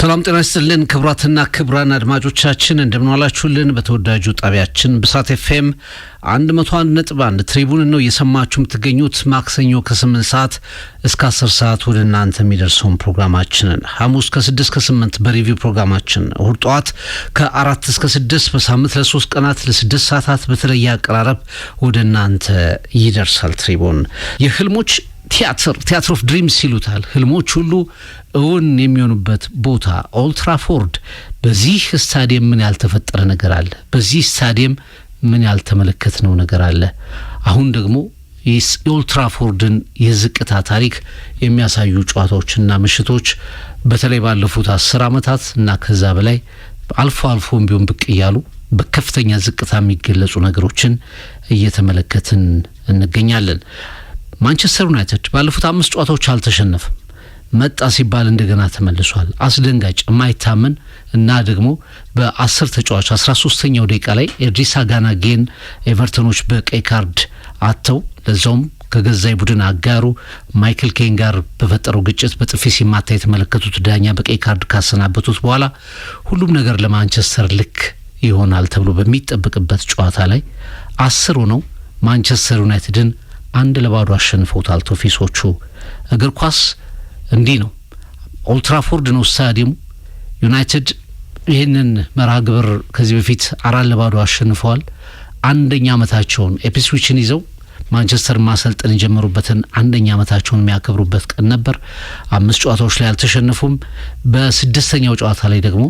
ሰላም ጤና ይስጥልን ክብራትና ክብራን አድማጮቻችን እንደምንዋላችሁልን በተወዳጁ ጣቢያችን ብስራት ኤፍኤም 101.1 ትሪቡን ነው እየሰማችሁ የምትገኙት ማክሰኞ ከ8 ሰዓት እስከ 10 ሰዓት ወደ እናንተ የሚደርሰውን ፕሮግራማችንን ሐሙስ ከ6 እስከ 8 በሪቪው ፕሮግራማችን እሁድ ጠዋት ከ4 እስከ 6 በሳምንት ለ3 ቀናት ለ6 ሰዓታት በተለየ አቀራረብ ወደ እናንተ ይደርሳል። ትሪቡን የህልሞች ቲያትር ኦፍ ድሪምስ ይሉታል። ህልሞች ሁሉ እውን የሚሆኑበት ቦታ ኦልድ ትራፎርድ። በዚህ ስታዲየም ምን ያልተፈጠረ ነገር አለ? በዚህ ስታዲየም ምን ያልተመለከትነው ነገር አለ? አሁን ደግሞ የኦልድ ትራፎርድን የዝቅታ ታሪክ የሚያሳዩ ጨዋታዎችና ምሽቶች በተለይ ባለፉት 10 ዓመታት እና ከዛ በላይ አልፎም ቢሆን ብቅ እያሉ በከፍተኛ ዝቅታ የሚገለጹ ነገሮችን እየተመለከትን እንገኛለን። ማንቸስተር ዩናይትድ ባለፉት 5 ጨዋታዎች አልተሸነፈም። መጣ ሲባል እንደገና ተመልሷል። አስደንጋጭ የማይታመን እና ደግሞ በ10 ተጫዋች 13ኛው ደቂቃ ላይ ኤድሪሳ ጋናጌን ኤቨርተኖች በቀይ ካርድ አተው ለዛውም ከገዛይ ቡድን አጋሩ ማይክል ኬን ጋር በፈጠረው ግጭት በጥፊ ሲማታ የተመለከቱት ዳኛ በቀይ ካርድ ካሰናበቱት በኋላ ሁሉም ነገር ለማንቸስተር ልክ ይሆናል ተብሎ በሚጠበቅበት ጨዋታ ላይ 10 ሆነው ማንቸስተር ዩናይትድን 1-0 አሸንፈውታል። ቶፊሶቹ እግር ኳስ እንዲህ ነው። ኦልድ ትራፎርድ ነው ስታዲየሙ። ዩናይትድ ይህንን መርሃ ግብር ከዚህ በፊት 4-0 አሸንፈዋል። አንደኛ ዓመታቸውን ኤፕስዊችን ይዘው ማንቸስተር ማሰልጠን የጀመሩበትን አንደኛ ዓመታቸውን የሚያከብሩበት ቀን ነበር። 5 ጨዋታዎች ላይ አልተሸነፉም። በ6ኛው ጨዋታ ላይ ደግሞ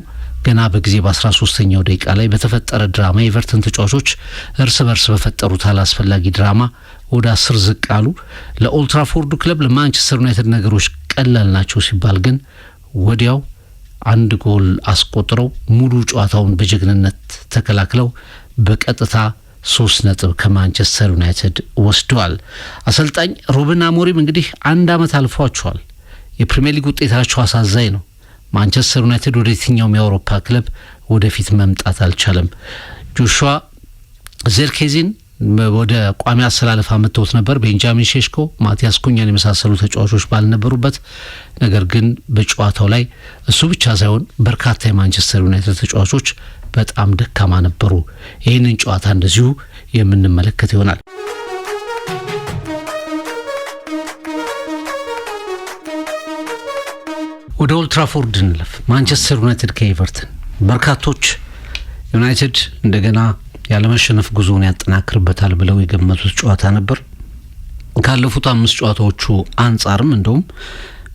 ገና በጊዜ በ13ኛው ደቂቃ ላይ በተፈጠረ ድራማ የኤቨርተን ተጫዋቾች እርስ በርስ በፈጠሩት አላስፈላጊ ድራማ ወደ 10 ዝቅ አሉ። ለኦልድ ትራፎርዱ ክለብ ለማንቸስተር ዩናይትድ ነገሮች ቀላል ናቸው ሲባል ግን ወዲያው 1 ጎል አስቆጥረው ሙሉ ጨዋታውን በጀግንነት ተከላክለው በቀጥታ 3 ነጥብ ከማንቸስተር ዩናይትድ ወስደዋል። አሰልጣኝ ሩበን አሞሪም እንግዲህ 1 ዓመት አልፏቸዋል። የፕሪሚየር ሊግ ውጤታቸው አሳዛኝ ነው። ማንቸስተር ዩናይትድ ወደ የትኛውም የአውሮፓ ክለብ ወደፊት መምጣት አልቻለም። ጆሹዋ ዜርኬዚን ወደ ቋሚ አሰላለፍ አመጣውት ነበር። ቤንጃሚን ሼሽኮ፣ ማቲያስ ኩኛን የመሳሰሉ ተጫዋቾች ባልነበሩበት፣ ነገር ግን በጨዋታው ላይ እሱ ብቻ ሳይሆን በርካታ የማንቸስተር ዩናይትድ ተጫዋቾች በጣም ደካማ ነበሩ። ይህንን ጨዋታ እንደዚሁ የምንመለከት ይሆናል። ወደ ኦልድ ትራፎርድ እንለፍ። ማንቸስተር ዩናይትድ ከኤቨርተን በርካቶች ዩናይትድ እንደገና ያለመሸነፍ ጉዞውን ያጠናክርበታል ብለው የገመቱት ጨዋታ ነበር። ካለፉት 5 ጨዋታዎቹ አንጻርም እንደውም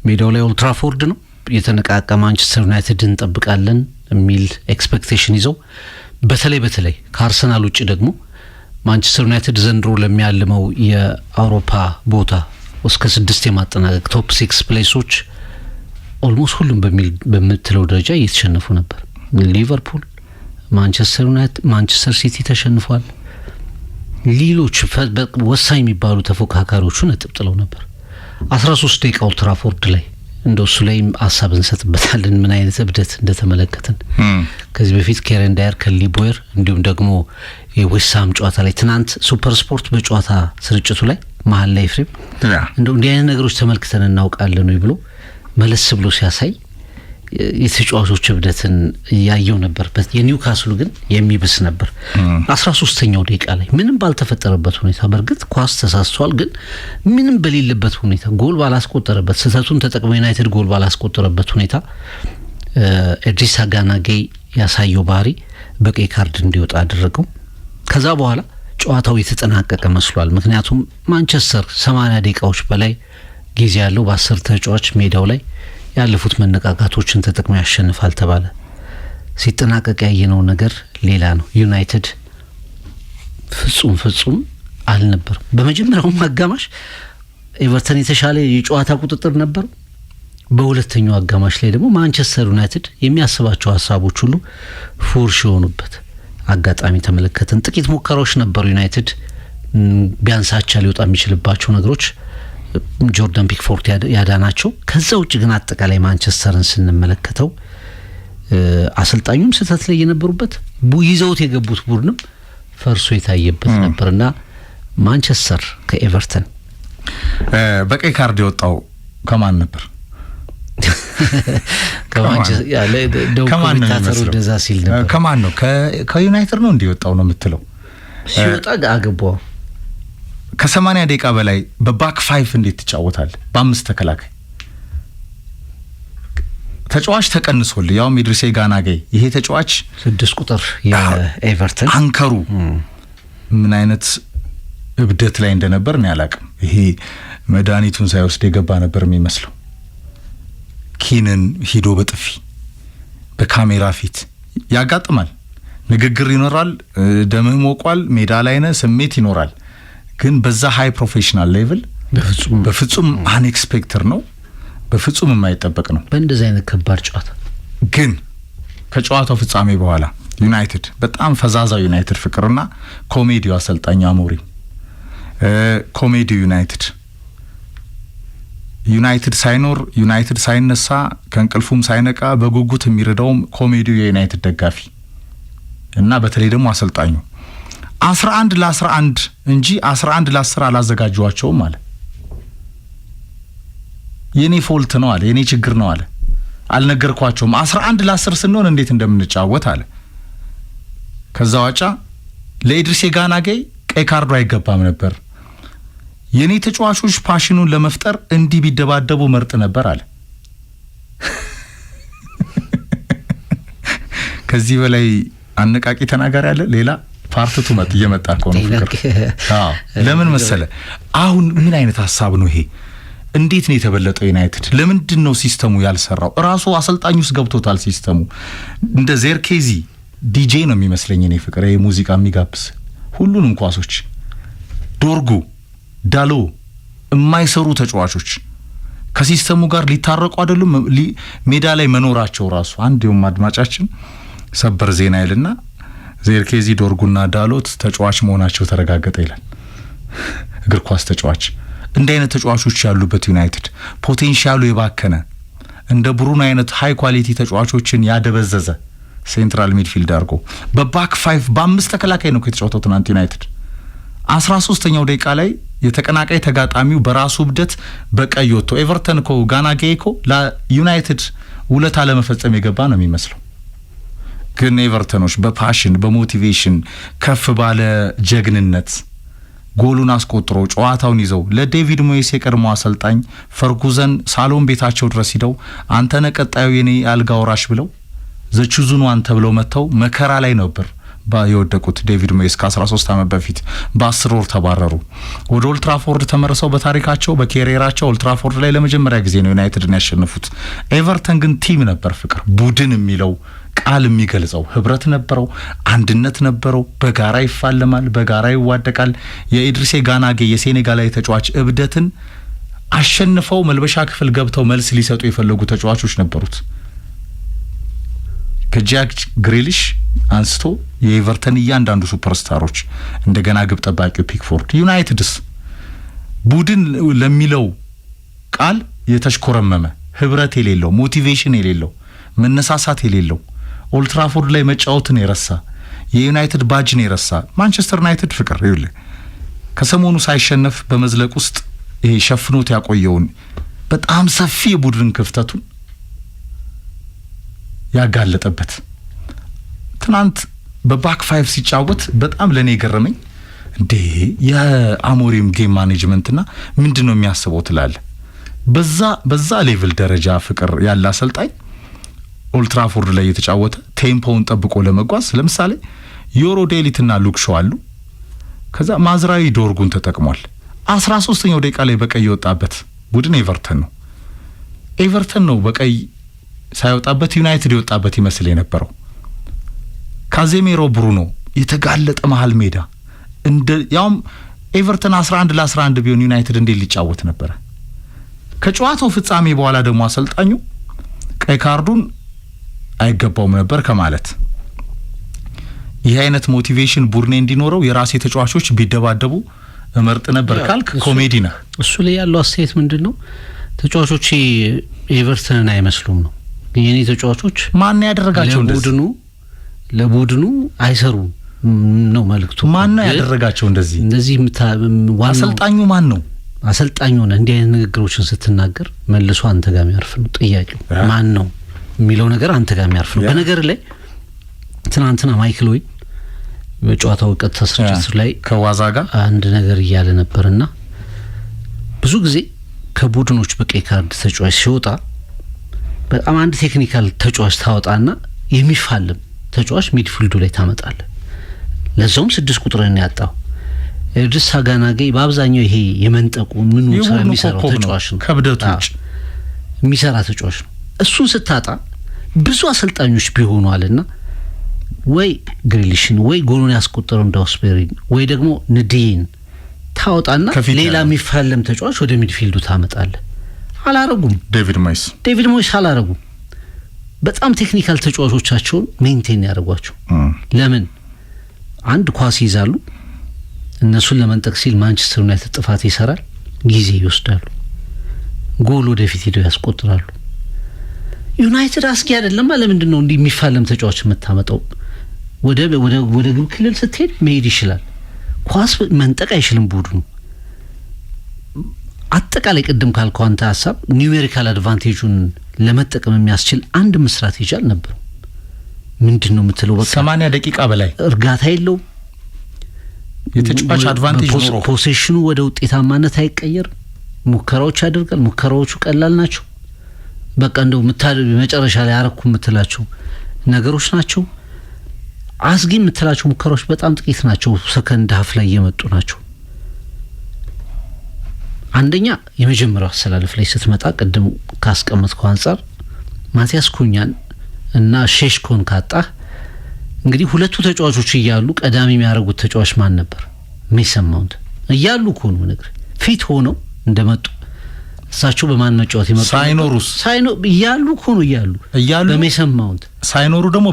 ሜዳው ላይ ኦልድ ትራፎርድ ነው የተነቃቃ ማንቸስተር ዩናይትድ እንጠብቃለን የሚል ኤክስፔክቴሽን ይዘው በተለይ ከአርሰናል ውጭ ደግሞ ማንቸስተር ዩናይትድ ዘንድሮ ለሚያልመው የአውሮፓ ቦታ እስከ 6 የማጠናቀቅ ቶፕ 6 ፕሌሶች ኦልሞስት ሁሉም በምትለው ደረጃ እየተሸነፉ ነበር። ሊቨርፑል፣ ማንቸስተር ዩናይትድ፣ ማንቸስተር ሲቲ ተሸንፏል። ሌሎች ወሳኝ የሚባሉ ተፎካካሪዎቹ ነጥብ ጥለው ነበር። 13 ደቂቃ ኦልድ ትራፎርድ ላይ እንደሱ ላይ ሀሳብ እንሰጥበታለን ምን አይነት እብደት እንደተመለከትን። ከዚህ በፊት ኬረን ዳየር ከሊቦየር እንዲሁም ደግሞ የዌስትሃም ጨዋታ ላይ ትናንት ሱፐር ስፖርት በጨዋታ ስርጭቱ ላይ መሀል ላይ ፍሬም እንደው እንዲህ አይነት ነገሮች ተመልክተን እናውቃለን ወይ ብሎ መለስ ብሎ ሲያሳይ የተጫዋቾች እብደትን ያየው ነበርበት። የኒውካስሉ ግን የሚብስ ነበር። 13ኛው ደቂቃ ላይ ምንም ባልተፈጠረበት ሁኔታ በርግጥ ኳስ ተሳስቷል፣ ግን ምንም በሌለበት ሁኔታ ጎል ባላስቆጠረበት ስህተቱን ተጠቅሞ ዩናይትድ ጎል ባላስቆጠረበት ሁኔታ ኤድሪሳ ጋናጌ ያሳየው ባህሪ በቀይ ካርድ እንዲወጣ አደረገው። ከዛ በኋላ ጨዋታው የተጠናቀቀ መስሏል። ምክንያቱም ማንቸስተር 80 ደቂቃዎች በላይ ጊዜ ያለው በ10 ተጫዋች ሜዳው ላይ ያለፉት መነቃቃቶችን ተጠቅሞ ያሸንፋል ተባለ። ሲጠናቀቅ ያየነው ነገር ሌላ ነው። ዩናይትድ ፍጹም አልነበረም። በመጀመሪያው አጋማሽ ኤቨርተን የተሻለ የጨዋታ ቁጥጥር ነበር። በሁለተኛው አጋማሽ ላይ ደግሞ ማንቸስተር ዩናይትድ የሚያስባቸው ሀሳቦች ሁሉ ፉርሽ የሆኑበት አጋጣሚ ተመለከትን። ጥቂት ሙከራዎች ነበሩ ዩናይትድ ቢያንሳቻ ሊወጣ የሚችልባቸው ነገሮች ጆርዳን ፒክፎርድ ያዳናቸው። ከዛ ውጭ ግን አጠቃላይ ማንቸስተርን ስንመለከተው አሰልጣኙም ስህተት ላይ የነበሩበት ይዘውት የገቡት ቡድንም ፈርሶ የታየበት ነበርና ማንቸስተር ከኤቨርተን በቀይ ካርድ የወጣው ከማን ነበር? ከማንቸስተር እንደዛ ሲል ነበር። ከማን ነው? ከዩናይትድ ነው እንዲወጣው ነው የምትለው? ሲወጣ አገባው። ከ80 ደቂቃ በላይ በባክ 5 እንዴት ትጫወታል? በአምስት ተከላካይ ተጫዋች ተቀንሶል ያው ኢድሪስ ጋናጌ ይሄ ተጫዋች 6 ቁጥር የኤቨርተን አንከሩ ምን አይነት እብደት ላይ እንደነበር ነው ያላቅም። ይሄ መድኃኒቱን ሳይወስድ የገባ ነበር የሚመስለው። ኪንን ሂዶ በጥፊ በካሜራ ፊት ያጋጥማል። ንግግር ይኖራል፣ ደምህ ሞቋል፣ ሜዳ ላይ ነህ፣ ስሜት ይኖራል። ግን በዛ ሃይ ፕሮፌሽናል ሌቭል በፍጹም አንኤክስፔክትድ ነው፣ በፍጹም የማይጠበቅ ነው በእንደዚህ አይነት ከባድ ጨዋታ። ግን ከጨዋታው ፍጻሜ በኋላ ዩናይትድ በጣም ፈዛዛው ዩናይትድ ፍቅርና ኮሜዲው አሰልጣኝ አሞሪም ኮሜዲው ዩናይትድ ሳይኖር ዩናይትድ ሳይነሳ ከእንቅልፉም ሳይነቃ በጉጉት የሚረዳውም ኮሜዲው የዩናይትድ ደጋፊ እና በተለይ ደግሞ አሰልጣኙ 11 ለ11 እንጂ 11 ለ10 አላዘጋጇቸውም አለ። የኔ ፎልት ነው አለ፣ የኔ ችግር ነው አለ። አልነገርኳቸውም 11 ለ10 ስንሆን እንዴት እንደምንጫወት አለ። ከዛ ዋጫ ለኢድሪስ ጋናጌ ቀይ ካርዱ አይገባም ነበር። የኔ ተጫዋቾች ፓሽኑን ለመፍጠር እንዲህ ቢደባደቡ መርጥ ነበር አለ። ከዚህ በላይ አነቃቂ ተናጋሪ አለ? ሌላ ፓርቲቱ እየመጣ ነው ፍቅር። ለምን መሰለ አሁን ምን አይነት ሐሳብ ነው ይሄ? እንዴት ነው የተበለጠው ዩናይትድ? ለምንድን ነው ሲስተሙ ያልሰራው? ራሱ አሰልጣኙ ውስጥ ገብቶታል ሲስተሙ። እንደ ዜርኬዚ ዲጄ ነው የሚመስለኝ እኔ ፍቅር፣ ይሄ ሙዚቃ የሚጋብስ ሁሉንም ኳሶች ዶርጉ ዳሎ የማይሰሩ ተጫዋቾች ከሲስተሙ ጋር ሊታረቁ አይደሉም። ሜዳ ላይ መኖራቸው ራሱ አንድ የውም አድማጫችን ሰበር ዜና ይልና ዜርኬዚ ዶርጉና ዳሎት ተጫዋች መሆናቸው ተረጋገጠ ይላል። እግር ኳስ ተጫዋች እንደ አይነት ተጫዋቾች ያሉበት ዩናይትድ ፖቴንሻሉ የባከነ እንደ ብሩኖ አይነት ሃይ ኳሊቲ ተጫዋቾችን ያደበዘዘ ሴንትራል ሚድፊልድ አድርጎ በባክ 5 በአምስት ተከላካይ ነው ከተጫወተው ትናንት ዩናይትድ 13ኛው ደቂቃ ላይ የተቀናቃይ ተጋጣሚው በራሱ ብደት በቀይ ወጥቶ ኤቨርተን ኮ ጋናጌ ኮ ለዩናይትድ ውለታ ለመፈጸም የገባ ነው የሚመስለው። ግን ኤቨርተኖች በፓሽን በሞቲቬሽን ከፍ ባለ ጀግንነት ጎሉን አስቆጥሮ ጨዋታውን ይዘው ለዴቪድ ሞይስ የቀድሞ አሰልጣኝ ፈርጉዘን ሳሎን ቤታቸው ድረስ ሂደው አንተነ ቀጣዩ የኔ አልጋ ወራሽ ብለው ዘቹዙኑ አንተ ብለው መተው መከራ ላይ ነበር የወደቁት። ዴቪድ ሞይስ ከ13 ዓመት በፊት በ10 ወር ተባረሩ። ወደ ኦልትራፎርድ ተመርሰው በታሪካቸው በኬሪየራቸው ኦልትራፎርድ ላይ ለመጀመሪያ ጊዜ ነው ዩናይትድን ያሸነፉት። ኤቨርተን ግን ቲም ነበር ፍቅር፣ ቡድን የሚለው ቃል የሚገልጸው ህብረት ነበረው፣ አንድነት ነበረው፣ በጋራ ይፋለማል፣ በጋራ ይዋደቃል። የኢድሪስ ጋናጌ የሴኔጋላዊ ተጫዋች እብደትን አሸንፈው መልበሻ ክፍል ገብተው መልስ ሊሰጡ የፈለጉ ተጫዋቾች ነበሩት። ከጃክ ግሪሊሽ አንስቶ የኤቨርተን እያንዳንዱ ሱፐርስታሮች እንደገና ግብ ጠባቂው ፒክፎርድ። ዩናይትድስ ቡድን ለሚለው ቃል የተሽኮረመመ ህብረት የሌለው ሞቲቬሽን የሌለው መነሳሳት የሌለው ኦልትራፎርድ ላይ መጫወትን የረሳ የዩናይትድ ባጅን የረሳ ማንቸስተር ዩናይትድ ፍቅር ይኸውልህ ከሰሞኑ ሳይሸነፍ በመዝለቅ ውስጥ ይሄ ሸፍኖት ያቆየውን በጣም ሰፊ የቡድን ክፍተቱን ያጋለጠበት ትናንት በባክ 5 ሲጫወት በጣም ለኔ ገረመኝ። እንዴ የአሞሪም ጌም ማኔጅመንትና ምንድነው የሚያስበው ትላለ? በዛ ሌቭል ደረጃ ፍቅር ያለ አሰልጣኝ ኦልትራፎርድ ላይ የተጫወተ ቴምፖውን ጠብቆ ለመጓዝ ለምሳሌ ዮሮ ዴሊትና ሉክ ሾው አሉ። ከዛ ማዝራዊ ዶርጉን ተጠቅሟል። 13ኛው ደቂቃ ላይ በቀይ የወጣበት ቡድን ኤቨርተን ነው በቀይ ሳይወጣበት ዩናይትድ የወጣበት ይመስል የነበረው። ካዜሜሮ ብሩኖ የተጋለጠ መሃል ሜዳ እንደ ያውም ኤቨርተን 11 ለ11 ቢሆን ዩናይትድ እንዴት ሊጫወት ነበር? ከጨዋታው ፍጻሜ በኋላ ደግሞ አሰልጣኙ ቀይ ካርዱን አይገባውም ነበር ከማለት ይሄ አይነት ሞቲቬሽን ቡድኔ እንዲኖረው የራሴ ተጫዋቾች ቢደባደቡ እመርጥ ነበር ካልክ ኮሜዲ ነህ። እሱ ላይ ያለው አስተያየት ምንድነው? ተጫዋቾች ኤቨርተንን አይመስሉም ነው የኔ ተጫዋቾች ማን ያደረጋቸው እንደዚህ ለቡድኑ አይሰሩም ነው መልእክቱ። ማን ያደረጋቸው እንደዚህ አሰልጣኙ ማን ነው? አሰልጣኝ ሆነ እንዲህ አይነት ንግግሮችን ስትናገር መልሶ አንተ ጋር የሚያርፍ ነው ጥያቄው ማን ነው የሚለው ነገር አንተ ጋር የሚያርፍ ነው። በነገር ላይ ትናንትና ማይክል ኦዌን በጨዋታው ቀጥታ ስርጭት ላይ ከዋዛ ጋር አንድ ነገር እያለ ነበርና ብዙ ጊዜ ከቡድኖች በቀይ ካርድ ተጫዋች ሲወጣ በጣም አንድ ቴክኒካል ተጫዋች ታወጣና የሚፋለም ተጫዋች ሚድፊልዱ ላይ ታመጣለ። ለዛውም 6 ቁጥርን ያጣው ኤድሪስ ሳጋናጌ በአብዛኛው ይሄ የመንጠቁ ምኑ የሚሰራው ተጫዋች ነው። ከብደቶች የሚሰራ ተጫዋች ነው። እሱን ስታጣ ብዙ አሰልጣኞች ቢሆኑ አለና ወይ ግሪሊሽን ወይ ጎሉን ያስቆጠረው እንዳውስቤሪን ወይ ደግሞ ንዲን ታወጣና ሌላ የሚፋለም ተጫዋች ወደ ሚድፊልዱ ታመጣለ። አላረጉም። ዴቪድ ሞይስ አላረጉም። በጣም ቴክኒካል ተጫዋቾቻቸውን ሜንቴን ያደርጓቸው። ለምን አንድ ኳስ ይዛሉ፣ እነሱን ለመንጠቅ ሲል ማንቸስተር ዩናይትድ ጥፋት ይሰራል፣ ጊዜ ይወስዳሉ፣ ጎል ወደፊት ሄደው ያስቆጥራሉ። ዩናይትድ አስጊ አይደለም። ለምንድን ነው እንዲህ የሚፋለም ተጫዋች የምታመጣው? ወደ ግብ ክልል ስትሄድ መሄድ ይችላል፣ ኳስ መንጠቅ አይችልም ቡድኑ። አጠቃላይ ቅድም ካልከው አንተ ሀሳብ ኒውሜሪካል አድቫንቴጁን ለመጠቀም የሚያስችል አንድ መስራት ይቻል ነበር። ምንድነው የምትለው? በቃ 80 ደቂቃ በላይ እርጋታ የለውም። የተጫዋች አድቫንቴጅ ኖሮ ፖሴሽኑ ወደ ውጤታማነት አይቀየር። ሙከራዎች ያደርጋል። ሙከራዎቹ ቀላል ናቸው። በቃ እንደው መጨረሻ ላይ አረኩ የምትላቸው ነገሮች ናቸው። አስጊ የምትላቸው ሙከራዎች በጣም ጥቂት ናቸው። ሰከንድ ሀፍ ላይ እየመጡ ናቸው። አንደኛ የመጀመሪያው አሰላለፍ ላይ ስትመጣ ቅድም ካስቀመጥከው አንፃር ማቲያስ ኩኛን እና ሼሽኮን ካጣህ እንግዲህ ሁለቱ ተጫዋቾች እያሉ ቀዳሚ የሚያደርጉት ተጫዋች ማን ነበር? ሜሰን ማውንት እያሉ እኮ ነው ነገር ፊት ሆነው እንደመጡ እሳቸው በማን መጫወት ይመጣ ሳይኖሩስ እያሉ እኮ ነው እያሉ በሜሰን ማውንት ሳይኖሩ ደግሞ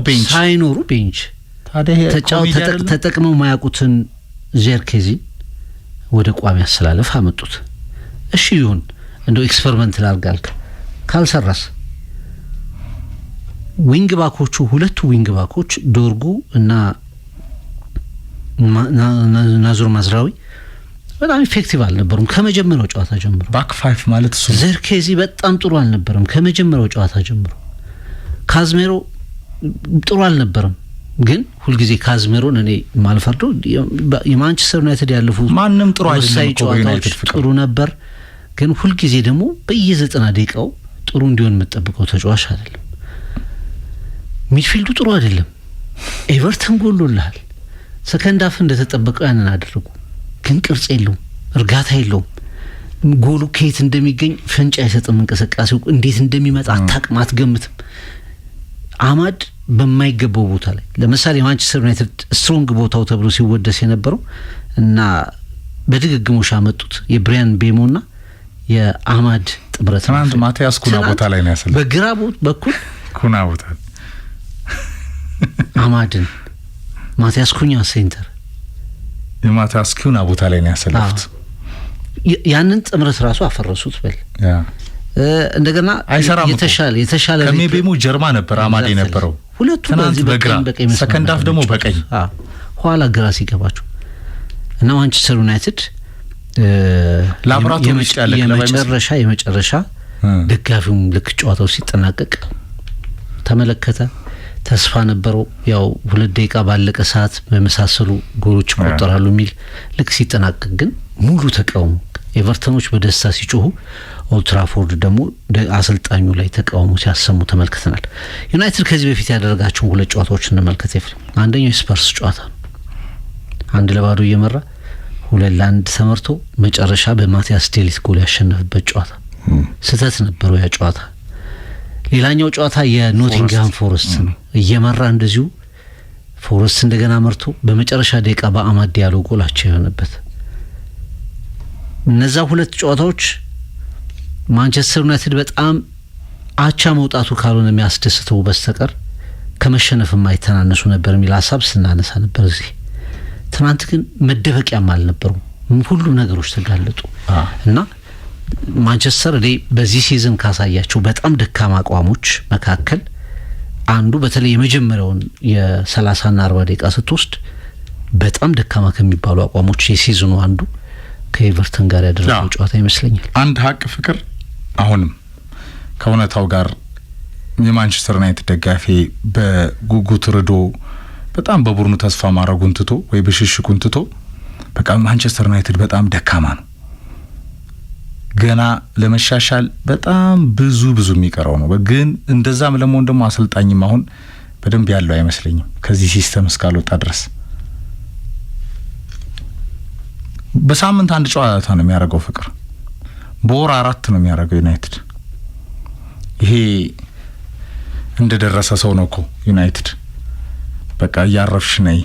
ቤንች ታዲያ ተጠቅመው ማያውቁትን ዜርኬዚ ወደ ቋሚ አሰላለፍ አመጡት። እሺ ይሁን እንደው ኤክስፐሪመንት ላርጋልክ ካልሰራስ ዊንግ ባኮቹ ሁለቱ ዊንግ ባኮች ዶርጉ እና ናዙር ማዝራዊ በጣም ኢፌክቲቭ አልነበሩም ከመጀመሪያው ጨዋታ ጀምሮ። ባክ 5 ማለት እሱ ዜርኬዚ በጣም ጥሩ አልነበረም ከመጀመሪያው ጨዋታ ጀምሮ። ካዝሜሮ ጥሩ አልነበረም። ግን ሁልጊዜ ካዝሜሮን እኔ ማልፈርደው የማንቸስተር ዩናይትድ ያለፉት ማንንም ጥሩ አይደለም ጥሩ ነበር። ግን ሁልጊዜ ደግሞ በየ90 ደቂቃው ጥሩ እንዲሆን የምትጠብቀው ተጫዋች አይደለም። ሚድፊልዱ ጥሩ አይደለም። ኤቨርተን ጎሎልሃል። ሰከንድ ሀፍ እንደተጠበቀው ያንን አደረጉ። ግን ቅርጽ የለውም፣ እርጋታ የለውም። ጎሉ ከየት እንደሚገኝ ፍንጭ አይሰጥም። እንቅስቃሴው እንዴት እንደሚመጣ አታውቅም፣ አትገምትም። አማድ በማይገባው ቦታ ላይ ለምሳሌ ማንቸስተር ዩናይትድ ስትሮንግ ቦታው ተብሎ ሲወደስ የነበረው እና በድግግሞሽ አመጡት የብሪያን ቤሞና የአማድ ጥብረት። ትናንት ማቲያስ ኩና ቦታ ላይ ነው ያሰለው። በግራ በኩል ኩና ቦታ አማድን ማቲያስ ኩኛ ሴንተር የማቲያስ ኩና ቦታ ላይ ነው ያሰለፉት። ያንን ጥምረት ራሱ አፈረሱት። በል እንደገና የተሻለ ከሜቤሙ ጀርማ ነበር አማድ የነበረው። ሁለቱ በግራ ሰከንድ ሀፍ ደግሞ በቀኝ ኋላ ግራ ሲገባቸው እና ማንቸስተር ዩናይትድ ላብራቶሪ ውስጥ ያለ የመጨረሻ ደጋፊውም ልክ ጨዋታው ሲጠናቀቅ ተመለከተ። ተስፋ ነበረው ያው 2 ደቂቃ ባለቀ ሰዓት በመሳሰሉ ጎሎች ይቆጠራሉ የሚል ልክ ሲጠናቀቅ ግን ሙሉ ተቃውሞ ኤቨርተኖች በደስታ ሲጮሁ ኦልትራፎርድ ደግሞ አሰልጣኙ ላይ ተቃውሞ ሲያሰሙ ተመልክተናል። ዩናይትድ ከዚህ በፊት ያደረጋቸውን 2 ጨዋታዎች እንመልከት። አንደኛው የስፐርስ ጨዋታ ነው። 1-0 እየመራ 2-1 ተመርቶ መጨረሻ በማቲያስ ዴሊት ጎል ያሸነፈበት ጨዋታ ስህተት ነበረው ያ ጨዋታ። ሌላኛው ጨዋታ የኖቲንግሃም ፎረስት ነው። እየመራ እንደዚሁ ፎረስት እንደገና መርቶ በመጨረሻ ደቂቃ በአማድ ዲያሎ ጎላቸው የሆነበት። እነዛ 2 ጨዋታዎች ማንቸስተር ዩናይትድ በጣም አቻ መውጣቱ ካልሆነ የሚያስደስተው በስተቀር ከመሸነፍ የማይተናነሱ ነበር የሚል ሀሳብ ስናነሳ ነበር እዚህ። ትናንት ግን መደበቂያም አልነበሩም። ሁሉም ነገሮች ተጋለጡ እና ማንቸስተር በዚህ ሲዝን ካሳያቸው በጣም ደካማ አቋሞች መካከል አንዱ በተለይ የመጀመሪያውን የ30 እና 40 ደቂቃ ስትወስድ በጣም ደካማ ከሚባሉ አቋሞች የሲዝኑ አንዱ ከኤቨርተን ጋር ያደረገው ጨዋታ ይመስለኛል። አንድ ሀቅ ፍቅር አሁንም ከእውነታው ጋር የማንቸስተር ዩናይትድ ደጋፊ በጉጉት ርዶ በጣም በቡድኑ ተስፋ ማድረጉን ትቶ ወይ በሽሽቁን ትቶ በቃ ማንቸስተር ዩናይትድ በጣም ደካማ ነው፣ ገና ለመሻሻል በጣም ብዙ የሚቀረው ነው። ግን እንደዛም ለመሆን ደግሞ አሰልጣኝም አሁን በደንብ ያለው አይመስለኝም ከዚህ ሲስተም እስካልወጣ ድረስ። በሳምንት አንድ ጨዋታ ነው የሚያደርገው ፍቅር፣ በወር 4 ነው የሚያደርገው ዩናይትድ። ይሄ እንደደረሰ ሰው ነው እኮ ዩናይትድ። በቃ እያረፍሽ ነይ፣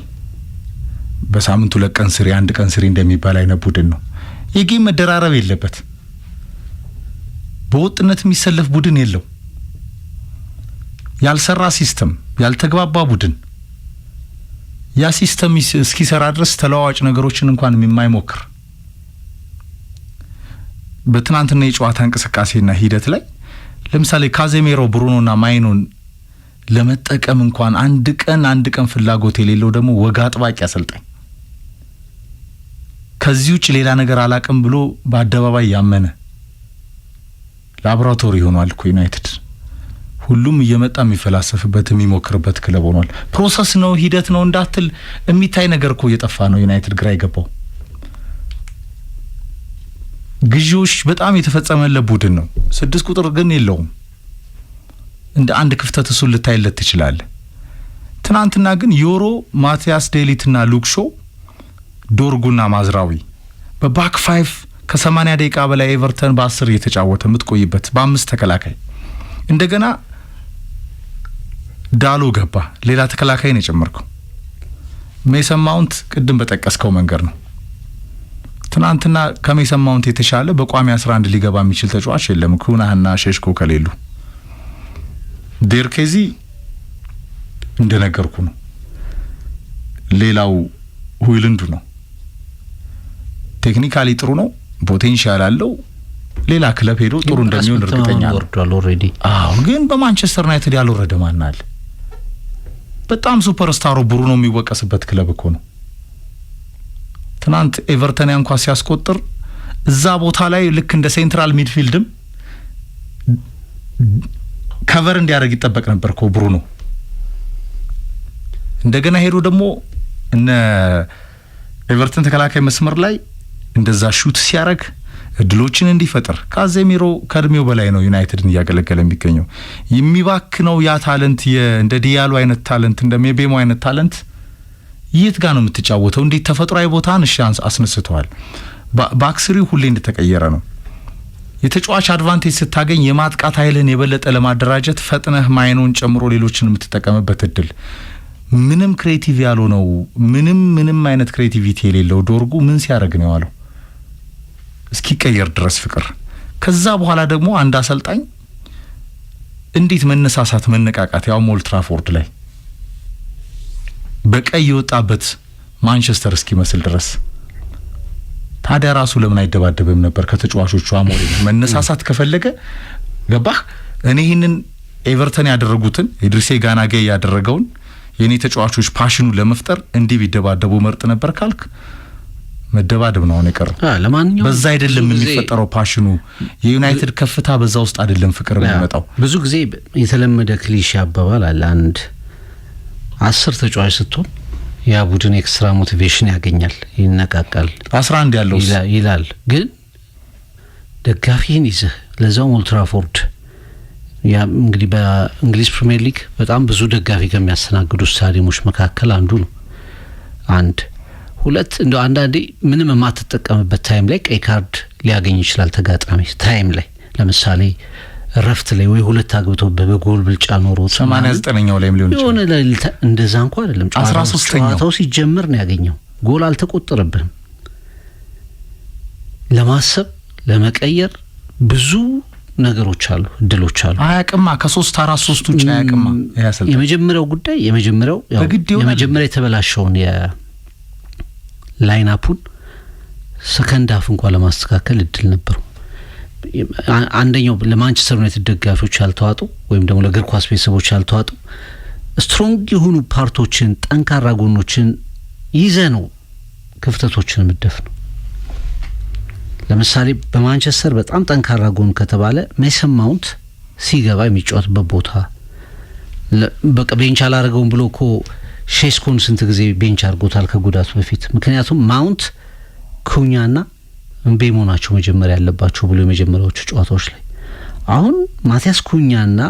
በሳምንቱ 2 ቀን ስሪ፣ 1 ቀን ስሪ እንደሚባል አይነት ቡድን ነው። የጌም መደራረብ የለበት፣ በወጥነት የሚሰለፍ ቡድን የለው፣ ያልሰራ ሲስተም፣ ያልተግባባ ቡድን። ያ ሲስተም እስኪሰራ ድረስ ተለዋዋጭ ነገሮችን እንኳን የማይሞክር። በትናንትና የጨዋታ እንቅስቃሴና ሂደት ላይ ለምሳሌ ካዜሜሮ፣ ብሩኖና ማይኖን ለመጠቀም እንኳን አንድ ቀን ፍላጎት የሌለው ደግሞ ወጋ አጥባቂ አሰልጣኝ፣ ከዚህ ውጭ ሌላ ነገር አላቅም ብሎ በአደባባይ ያመነ ላቦራቶሪ ሆኗል እኮ ዩናይትድ። ሁሉም እየመጣ የሚፈላሰፍበት የሚሞክርበት ክለብ ሆኗል። ፕሮሰስ ነው ሂደት ነው እንዳትል የሚታይ ነገር እኮ እየጠፋ ነው ዩናይትድ ግራ ይገባው። ግዢዎች በጣም የተፈጸመለት ቡድን ነው። 6 ቁጥር ግን የለውም። እንደ አንድ ክፍተት እሱን ልታይለት ትችላለህ። ትናንትና ግን ዮሮ፣ ማቲያስ ዴሊትና ሉክሾ፣ ዶርጉና ማዝራዊ በባክ 5 ከ80 ደቂቃ በላይ ኤቨርተን በ10 እየተጫወተ የምትቆይበት በ5 ተከላካይ እንደገና ዳሎ ገባ። ሌላ ተከላካይ ነው የጨመርከው። ሜሰን ማውንት ቅድም በጠቀስከው መንገድ ነው። ትናንትና ከሜሰን ማውንት የተሻለ በቋሚ 11 ሊገባ የሚችል ተጫዋች የለም ኩናህና ሼሽኮ ከሌሉ። ዴርኬዚ እንደነገርኩ ነው። ሌላው ሁይልንዱ ነው። ቴክኒካሊ ጥሩ ነው፣ ፖቴንሻል አለው። ሌላ ክለብ ሄዶ ጥሩ እንደሚሆን እርግጠኛ ነው። ወርዷል ኦሬዲ። ግን በማንቸስተር ዩናይትድ ያልወረደ ማን አለ? በጣም ሱፐርስታሩ ብሩኖ የሚወቀስበት ክለብ እኮ ነው። ትናንት ኤቨርተን እንኳን ሲያስቆጥር እዛ ቦታ ላይ ልክ እንደ ሴንትራል ሚድፊልድም ከቨር እንዲያደርግ ይጠበቅ ነበር እኮ ብሩኖ። እንደገና ሄዶ ደግሞ እነ ኤቨርተን ተከላካይ መስመር ላይ እንደዛ ሹት ሲያደርግ እድሎችን እንዲፈጥር ካዜሚሮ ከእድሜው በላይ ነው ዩናይትድን እያገለገለ የሚገኘው። የሚባክነው ያ ታለንት እንደ ዲያሎ አይነት ታለንት እንደ ሜቤሞ አይነት ታለንት የት ጋር ነው የምትጫወተው? እንዴት ተፈጥሯዊ ቦታን አስነስተዋል። ባክስሪው ሁሌ እንደተቀየረ ነው። የተጫዋች አድቫንቴጅ ስታገኝ የማጥቃት ኃይልን የበለጠ ለማደራጀት ፈጥነህ ማይኖን ጨምሮ ሌሎችን የምትጠቀምበት እድል። ምንም ክሬቲቭ ያልሆነው ምንም አይነት ክሬቲቪቲ የሌለው ዶርጉ ምን ሲያደርግ ነው ያለው እስኪቀየር ድረስ ፍቅር። ከዛ በኋላ ደግሞ አንድ አሰልጣኝ እንዴት መነሳሳት መነቃቃት ያው ኦልድ ትራፎርድ ላይ በቀይ የወጣበት ማንቸስተር እስኪመስል ድረስ። ታዲያ ራሱ ለምን አይደባደብም ነበር ከተጫዋቾቹ? አሞሪ መነሳሳት ከፈለገ ገባህ? እኔ ይሄንን ኤቨርተን ያደረጉትን ኢድሪሴ ጋናጌ ያደረገውን የኔ ተጫዋቾች ፓሽኑ ለመፍጠር እንዲህ ቢደባደቡ መርጥ ነበር ካልክ መደባደብ ነው የቀረው። ለማንኛውም በዛ አይደለም የሚፈጠረው ፓሽኑ። የዩናይትድ ከፍታ በዛ ውስጥ አይደለም ፍቅር የሚመጣው። ብዙ ጊዜ የተለመደ ክሊሼ አባባል አለ። አንድ 10 ተጫዋች ስትሆን ያ ቡድን ኤክስትራ ሞቲቬሽን ያገኛል፣ ይነቃቃል። 11 ያለው ይላል። ግን ደጋፊን ይዘህ ለዛው ኦልድ ትራፎርድ ያ እንግዲህ በእንግሊዝ ፕሪሚየር ሊግ በጣም ብዙ ደጋፊ ከሚያስተናግዱ ስታዲየሞች መካከል አንዱ ነው። አንድ ሁለት እንደው አንዳንዴ ምንም የማትጠቀምበት ታይም ላይ ቀይ ካርድ ሊያገኝ ይችላል ተጋጣሚ። ታይም ላይ ለምሳሌ ረፍት ላይ ወይ 2 አግብቶ በጎል ብልጫ ኖሮ 89ኛው ላይም ሊሆን ይችላል። የሆነ እንደዛ እንኳን አይደለም። 13ኛው ሲጀምር ነው ያገኘው። ጎል አልተቆጠረብንም። ለማሰብ ለመቀየር ብዙ ነገሮች አሉ፣ እድሎች አሉ። አያቅማ ከ3-4-3 ውጭ አያቅማ። የመጀመሪያው ጉዳይ የመጀመሪያው የተበላሸውን የላይናፑን ሰከንድ አፍ እንኳን ለማስተካከል እድል ነበረው። አንደኛው ለማንቸስተር ዩናይትድ ደጋፊዎች ያልተዋጡ ወይም ደግሞ ለእግር ኳስ ቤተሰቦች ያልተዋጡ ስትሮንግ የሆኑ ፓርቶችን ጠንካራ ጎኖችን ይዘ ነው ክፍተቶችን ምደፍ ነው። ለምሳሌ በማንቸስተር በጣም ጠንካራ ጎን ከተባለ ሜሰን ማውንት ሲገባ የሚጫወትበት ቦታ በቃ ቤንች አላረገውም ብሎ እኮ ሼስኮን ስንት ጊዜ ቤንች አድርጎታል ከጉዳቱ በፊት። ምክንያቱም ማውንት ኩኛና ምቤሞ ናቸው መጀመሪያ ያለባቸው ብሎ የመጀመሪያዎቹ ጨዋታዎች ላይ። አሁን ማቲያስ ኩኛና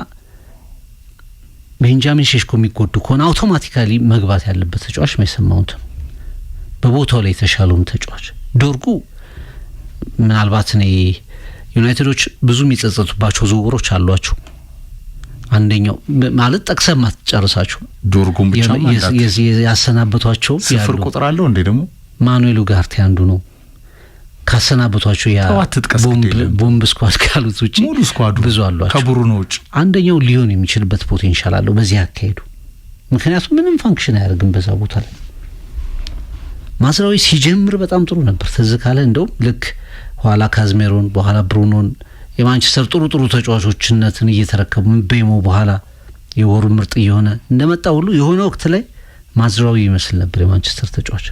ቤንጃሚን ሼሽኮ የሚጎዱ ከሆነ አውቶማቲካሊ መግባት ያለበት ተጫዋች ሜሰን ማውንት ነው፣ በቦታው ላይ የተሻለውም ተጫዋች። ዶርጉ ምናልባት እኔ ዩናይትዶች ብዙ የሚጸጸቱባቸው ዝውውሮች አሏቸው። አንደኛው ማለት ጠቅሰህ ማትጨርሳቸው ዶርጉም ብቻ ማለት ያሰናበቷቸው ስፍር ቁጥር አለው እንዴ ደግሞ ማኑኤል ኡጋርቴ አንዱ ነው ካሰናበቷቸው። ያ ቦምብ ስኳድ ካሉት ውጪ ሙሉ ስኳዱ ብዙ አሏቸው ከቡሩኖ ውጪ። አንደኛው ሊሆን የሚችልበት ፖቴንሻል አለው በዚህ አካሄዱ። ምክንያቱም ምንም ፋንክሽን አያደርግም በዛ ቦታ ላይ። ማዝራዊ ሲጀምር በጣም ጥሩ ነበር ትዝ ካለ እንደውም ልክ ኋላ ካዝሜሮን በኋላ ብሩኖን የማንቸስተር ጥሩ ተጫዋቾችነትን እየተረከቡ ምቤሞ በኋላ የወሩ ምርጥ እየሆነ እንደመጣ ሁሉ የሆነ ወቅት ላይ ማዝራዊ ይመስል ነበር የማንቸስተር ተጫዋች።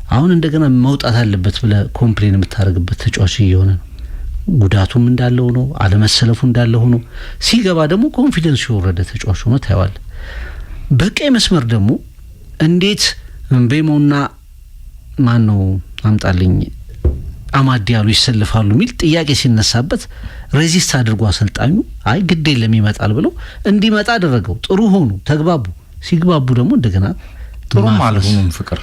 አሁን እንደገና መውጣት አለበት ብለ ኮምፕሌን የምታደርግበት ተጫዋች እየሆነ ነው። ጉዳቱም እንዳለ ሆኖ አለመሰለፉ እንዳለ ሆኖ ሲገባ ደግሞ ኮንፊደንስ የወረደ ተጫዋች ሆኖ ታይዋል። በቀይ መስመር ደግሞ እንዴት ምቤሞና ማን ነው አምጣልኝ አማድ ዲያሎ ይሰልፋሉ የሚል ጥያቄ ሲነሳበት ሬዚስት አድርጎ አሰልጣኙ አይ ግድ የለም ይመጣል ብለው እንዲመጣ አደረገው። ጥሩ ሆኑ፣ ተግባቡ። ሲግባቡ ደግሞ እንደገና ጥሩ ማለት ነው ፍቅር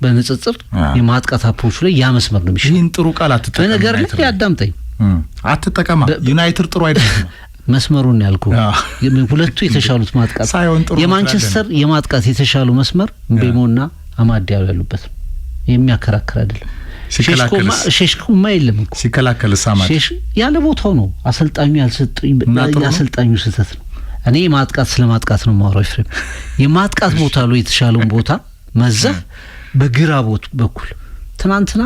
በንጽጽር የማጥቃት አፕሮቹ ላይ ያ መስመር ነው የሚሻለው። ይህን ጥሩ ቃል አትጠቀም። በነገር ላይ ያዳምጠኝ አትጠቀማ። ዩናይትድ ጥሩ አይደለም መስመሩን ያልኩ ሁለቱ የተሻሉት ማጥቃት የማንቸስተር የማጥቃት የተሻሉ መስመር ምቤሞና አማድ ዲያሎ ያሉበት የሚያከራክር አይደለም። ሼሽኮማ የለም እኮ ሲከላከል ሳማት ያለ ቦታው ነው። አሰልጣኙ ያሰልጣኙ ስህተት ነው። እኔ የማጥቃት ስለማጥቃት ነው ማውራው ፍሬም። የማጥቃት ቦታ ላይ የተሻለውን ቦታ መዘህ በግራ በኩል ትናንትና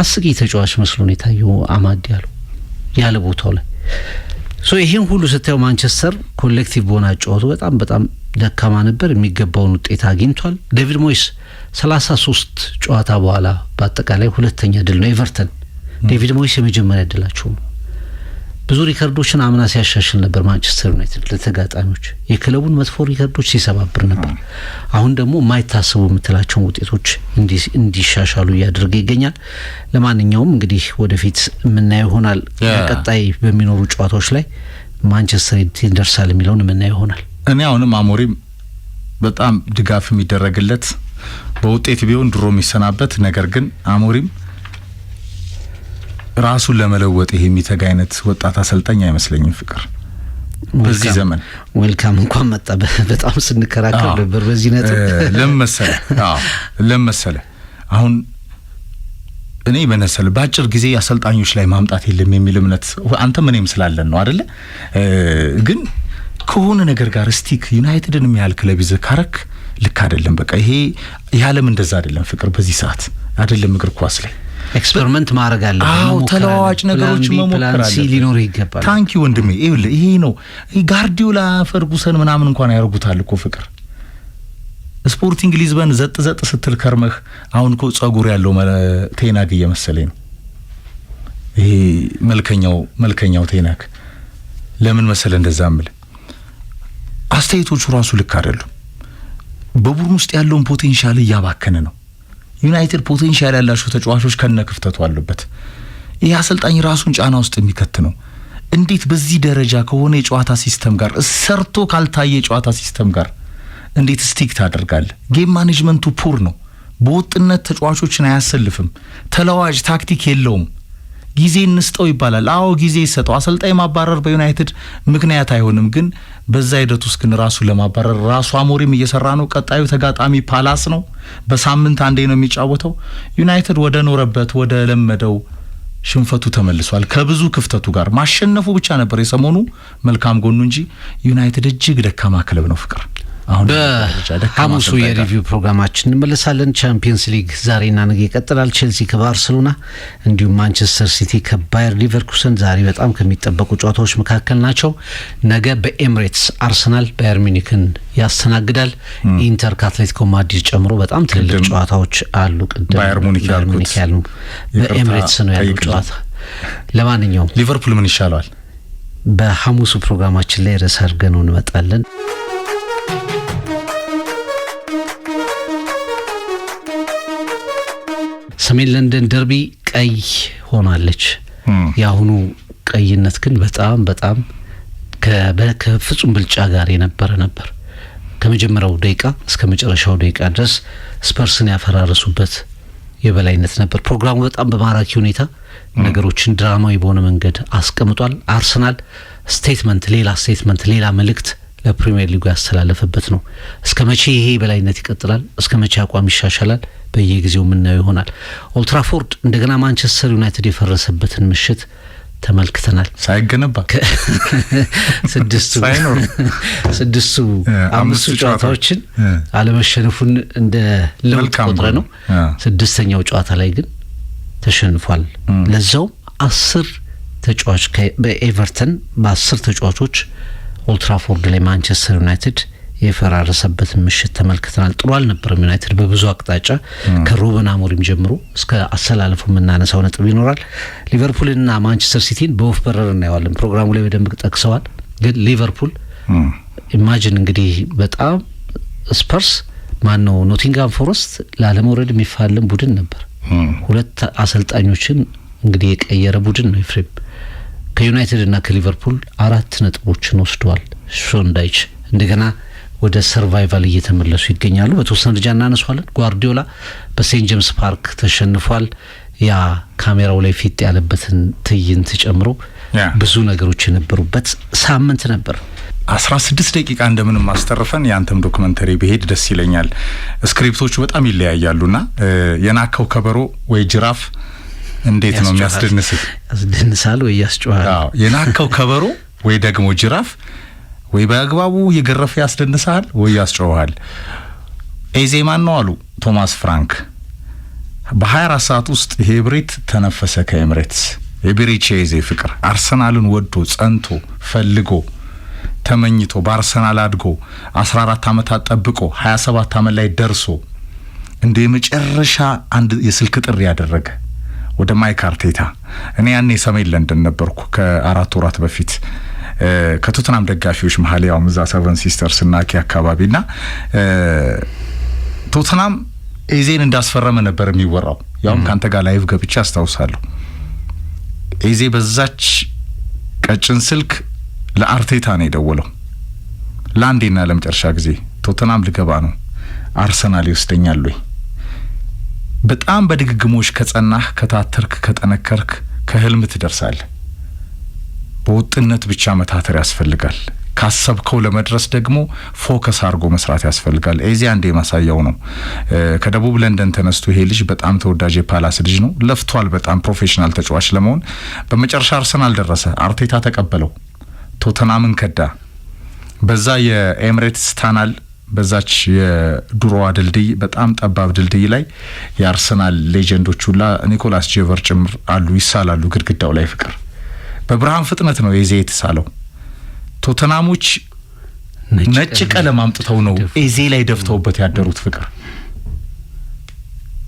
አስቂ ተጫዋች መስሎ ነው የታየው አማድ ዲያሎ ያለ ቦታው ላይ። ይሄን ሁሉ ስታየው ማንቸስተር ኮሌክቲቭ በሆነ ጨዋታ በጣም ደካማ ነበር። የሚገባውን ውጤት አግኝቷል። ዴቪድ ሞይስ 33 ጨዋታ በኋላ በአጠቃላይ ሁለተኛ ድል ነው ኤቨርተን። ዴቪድ ሞይስ የመጀመሪያ ድላቸው ነው። ብዙ ሪከርዶችን አምና ሲያሻሽል ነበር ማንቸስተር ዩናይትድ ለተጋጣሚዎች የክለቡን መጥፎ ሪከርዶች ሲሰባብር ነበር። አሁን ደግሞ የማይታሰቡ የምትላቸውን ውጤቶች እንዲሻሻሉ እያደረገ ይገኛል። ለማንኛውም እንግዲህ ወደፊት የምናየው ይሆናል። ቀጣይ በሚኖሩ ጨዋታዎች ላይ ማንቸስተር ይደርሳል የሚለውን የምናየው ይሆናል። እኔ አሁንም አሞሪም በጣም ድጋፍ የሚደረግለት በውጤት ቢሆን ድሮ የሚሰናበት ነገር ግን አሞሪም ራሱን ለመለወጥ ይሄ የሚተጋ አይነት ወጣት አሰልጣኝ አይመስለኝም ፍቅር በዚህ ዘመን። ዌልካም እንኳን መጣ። በጣም ስንከራከር ነበር በዚህ ነጥብ። ለምሳሌ አሁን እኔ በነሰለ ባጭር ጊዜ አሰልጣኞች ላይ ማምጣት የለም የሚል እምነት አንተ ምንም ስላለን ነው አይደለ? ግን ከሆነ ነገር ጋር ስቲክ ዩናይትድን የሚያህል ክለብ ይዘህ ካረክ ልክ አይደለም። በቃ ይሄ ያለም እንደዛ አይደለም ፍቅር በዚህ ሰዓት አይደለም እግር ኳስ ላይ ኤክስፐሪመንት ማድረግ አለ። ተለዋዋጭ ነገሮች መሞከር አለ። ሊኖር ይገባል። ታንኪ ወንድሜ ይሄ ነው። ጋርዲዮላ ፈርጉሰን ምናምን እንኳን ያርጉታል እኮ ፍቅር። ስፖርቲንግ ሊዝበን ዘጥ ስትል ከርመህ አሁን እኮ ጸጉር ያለው ቴናግ እየመሰለኝ ነው። ይሄ መልከኛው ቴናግ ለምን መሰለ እንደዛምል አስተያየቶቹ ራሱ ልክ አይደሉም። በቡድን ውስጥ ያለውን ፖቴንሻል እያባከነ ነው። ዩናይትድ ፖቴንሻል ያላቸው ተጫዋቾች ከነክፍተቱ አሉበት። ይሄ አሰልጣኝ ራሱን ጫና ውስጥ የሚከት ነው። እንዴት በዚህ ደረጃ ከሆነ የጨዋታ ሲስተም ጋር ሰርቶ ካልታየ የጨዋታ ሲስተም ጋር እንዴት ስቲክ ታደርጋለህ? ጌም ማኔጅመንቱ ፑር ነው። በወጥነት ተጫዋቾችን አያሰልፍም። ተለዋጭ ታክቲክ የለውም። ጊዜ እንስጠው ይባላል። አዎ ጊዜ ይሰጠው። አሰልጣኝ ማባረር በዩናይትድ ምክንያት አይሆንም፣ ግን በዛ ሂደት ውስጥ ግን ራሱ ለማባረር ራሱ አሞሪም እየሰራ ነው። ቀጣዩ ተጋጣሚ ፓላስ ነው። በሳምንት አንዴ ነው የሚጫወተው። ዩናይትድ ወደ ኖረበት ወደ ለመደው ሽንፈቱ ተመልሷል። ከብዙ ክፍተቱ ጋር ማሸነፉ ብቻ ነበር የሰሞኑ መልካም ጎኑ እንጂ ዩናይትድ እጅግ ደካማ ክለብ ነው ፍቅር። አሁን በሐሙሱ የሪቪው ፕሮግራማችን እንመለሳለን። ቻምፒየንስ ሊግ ዛሬና ነገ ይቀጥላል። ቼልሲ ከባርሴሎና እንዲሁም ማንቸስተር ሲቲ ከባየር ሊቨርኩሰን ዛሬ በጣም ከሚጠበቁ ጨዋታዎች መካከል ናቸው። ነገ በኤምሬትስ አርሰናል ባየር ሚኒክን ያስተናግዳል። ኢንተር ከአትሌቲኮ ማድሪድ ጨምሮ በጣም ትልልቅ ጨዋታዎች አሉ። ቅድም ባየር ሙኒክ ያሉ በኤምሬትስ ነው ያለው ጨዋታ። ለማንኛውም ሊቨርፑል ምን ይሻለዋል? በሐሙሱ ፕሮግራማችን ላይ ርዕስ አድርገን እንመጣለን። ሰሜን ለንደን ደርቢ ቀይ ሆናለች። የአሁኑ ቀይነት ግን በጣም ከፍጹም ብልጫ ጋር የነበረ ነበር። ከመጀመሪያው ደቂቃ እስከ መጨረሻው ደቂቃ ድረስ ስፐርስን ያፈራረሱበት የበላይነት ነበር። ፕሮግራሙ በጣም በማራኪ ሁኔታ ነገሮችን ድራማዊ በሆነ መንገድ አስቀምጧል። አርሰናል ሌላ መልእክት ለፕሪሚየር ሊጉ ያስተላለፈበት ነው። እስከ መቼ ይሄ በላይነት ይቀጥላል? እስከ መቼ አቋም ይሻሻላል? በየጊዜው የምናየው ይሆናል። ኦልትራፎርድ እንደገና ማንቸስተር ዩናይትድ የፈረሰበትን ምሽት ተመልክተናል። ሳይገነባ ስድስቱ አምስቱ ጨዋታዎችን አለመሸነፉን እንደ ለውጥ ቆጥረ ነው። ስድስተኛው ጨዋታ ላይ ግን ተሸንፏል። ለዛው 10 ተጫዋች በኤቨርተን በ10 ተጫዋቾች ኦልትራፎርድ ላይ ማንቸስተር ዩናይትድ የፈራረሰበትን ምሽት ተመልክተናል። ጥሩ አልነበረም ዩናይትድ በብዙ አቅጣጫ ከሩበን አሞሪም ጀምሮ እስከ አሰላለፉ የምናነሳው ነጥብ ይኖራል። ሊቨርፑልና ማንቸስተር ሲቲን በወፍ በረር እናየዋለን። ፕሮግራሙ ላይ በደንብ ጠቅሰዋል። ግን ሊቨርፑል ኢማጂን እንግዲህ በጣም ስፐርስ ኖቲንጋም ፎረስት ላለመውረድ የሚፋለም ቡድን ነበር። 2 አሰልጣኞችን እንግዲህ የቀየረ ቡድን ነው። ኤፍሬም ከዩናይትድ እና ከሊቨርፑል 4 ነጥቦችን ወስደዋል። ሾንዳይች እንደገና ወደ ሰርቫይቫል እየተመለሱ ይገኛሉ። በተወሰነ ደረጃ እናነሷለን። ጓርዲዮላ በሴንት ጄምስ ፓርክ ተሸንፏል። ያ ካሜራው ላይ ፊት ያለበትን ትዕይንት ጨምሮ ብዙ ነገሮች የነበሩበት ሳምንት ነበር። 16 ደቂቃ እንደምንም ማስተርፈን ያንተም ዶክመንተሪ በሄድ ደስ ይለኛል። ስክሪፕቶቹ በጣም ይለያያሉና የናከው ከበሮ ወይ ጅራፍ እንዴት ነው የሚያስደንስህ? ያስደንሳል ወይ ያስጨዋል? አዎ የናከው ከበሮ ወይ ደግሞ ጅራፍ ወይ በአግባቡ የገረፈ ያስደንሳል ወይ ያስጨዋል። ኤዜ ማን ነው አሉ ቶማስ ፍራንክ። በ24 ሰዓት ውስጥ ይሄ ብሬት ተነፈሰ ከኤምሬትስ። የብሬቼ ኤዜ ፍቅር አርሰናልን ወዶ ጸንቶ ፈልጎ ተመኝቶ በአርሰናል አድጎ 14 ዓመታት ጠብቆ 27 ዓመት ላይ ደርሶ እንደ የመጨረሻ አንድ የስልክ ጥሪ ያደረገ ወደ ማይክ አርቴታ። እኔ ያኔ ሰሜን ለንደን ነበርኩ ከ4 ወራት በፊት ከቶተናም ደጋፊዎች መሀል ያው ምዛ 7 ሲስተርስ እና ኪ አካባቢና ቶተናም ኤዜን እንዳስፈረመ ነበር የሚወራው። ያውም ካንተ ጋር ላይቭ ገብቼ አስታውሳለሁ። ኤዜ በዛች ቀጭን ስልክ ለአርቴታ ነው የደወለው። ለአንዴና ለመጨረሻ ጊዜ ቶተናም ልገባ ነው፣ አርሰናል ይወስደኛል ወይ? በጣም በድግግሞሽ ከጸናህ ከታተርክ ከጠነከርክ ከህልም ትደርሳለህ። በውጥነት ብቻ መታተር ያስፈልጋል። ካሰብከው ለመድረስ ደግሞ ፎከስ አድርጎ መስራት ያስፈልጋል። ኤዜ አንዴ ማሳያው ነው። ከደቡብ ለንደን ተነስቶ ይሄ ልጅ በጣም ተወዳጅ የፓላስ ልጅ ነው። ለፍቷል በጣም ፕሮፌሽናል ተጫዋች ለመሆን። በመጨረሻ አርሰናል ደረሰ። አርቴታ ተቀበለው። ቶተናምን ከዳ። በዛ የኤምሬትስ ታናል በዛች የድሮዋ ድልድይ በጣም ጠባብ ድልድይ ላይ የአርሰናል ሌጀንዶች ሁላ ኒኮላስ ጄቨር ጭምር አሉ፣ ይሳላሉ ግድግዳው ላይ ፍቅር በብርሃን ፍጥነት ነው ኤዜ የተሳለው። ቶተናሞች ነጭ ቀለም አምጥተው ነው ኤዜ ላይ ደፍተውበት ያደሩት ፍቅር።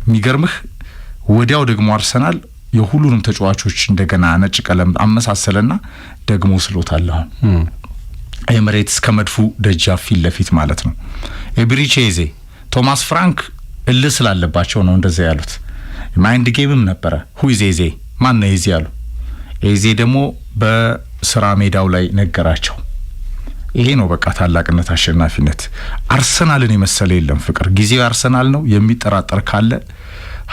የሚገርምህ ወዲያው ደግሞ አርሰናል የሁሉንም ተጫዋቾች እንደገና ነጭ ቀለም አመሳሰለና ደግሞ ስሎታል። አሁን ኤምሬትስ ከመድፉ ደጃፍ ፊት ለፊት ማለት ነው። ኤብሪቼ ኤዜ ቶማስ ፍራንክ እልህ ስላለባቸው ነው እንደዛ ያሉት። ማይንድ ጌምም ነበረ። ሁይዜ ኤዜ ማን ነው ኤዜ ያሉ። ኤዜ ደግሞ በስራ ሜዳው ላይ ነገራቸው። ይሄ ነው በቃ ታላቅነት፣ አሸናፊነት። አርሰናልን የመሰለ የለም ፍቅር። ጊዜው አርሰናል ነው። የሚጠራጠር ካለ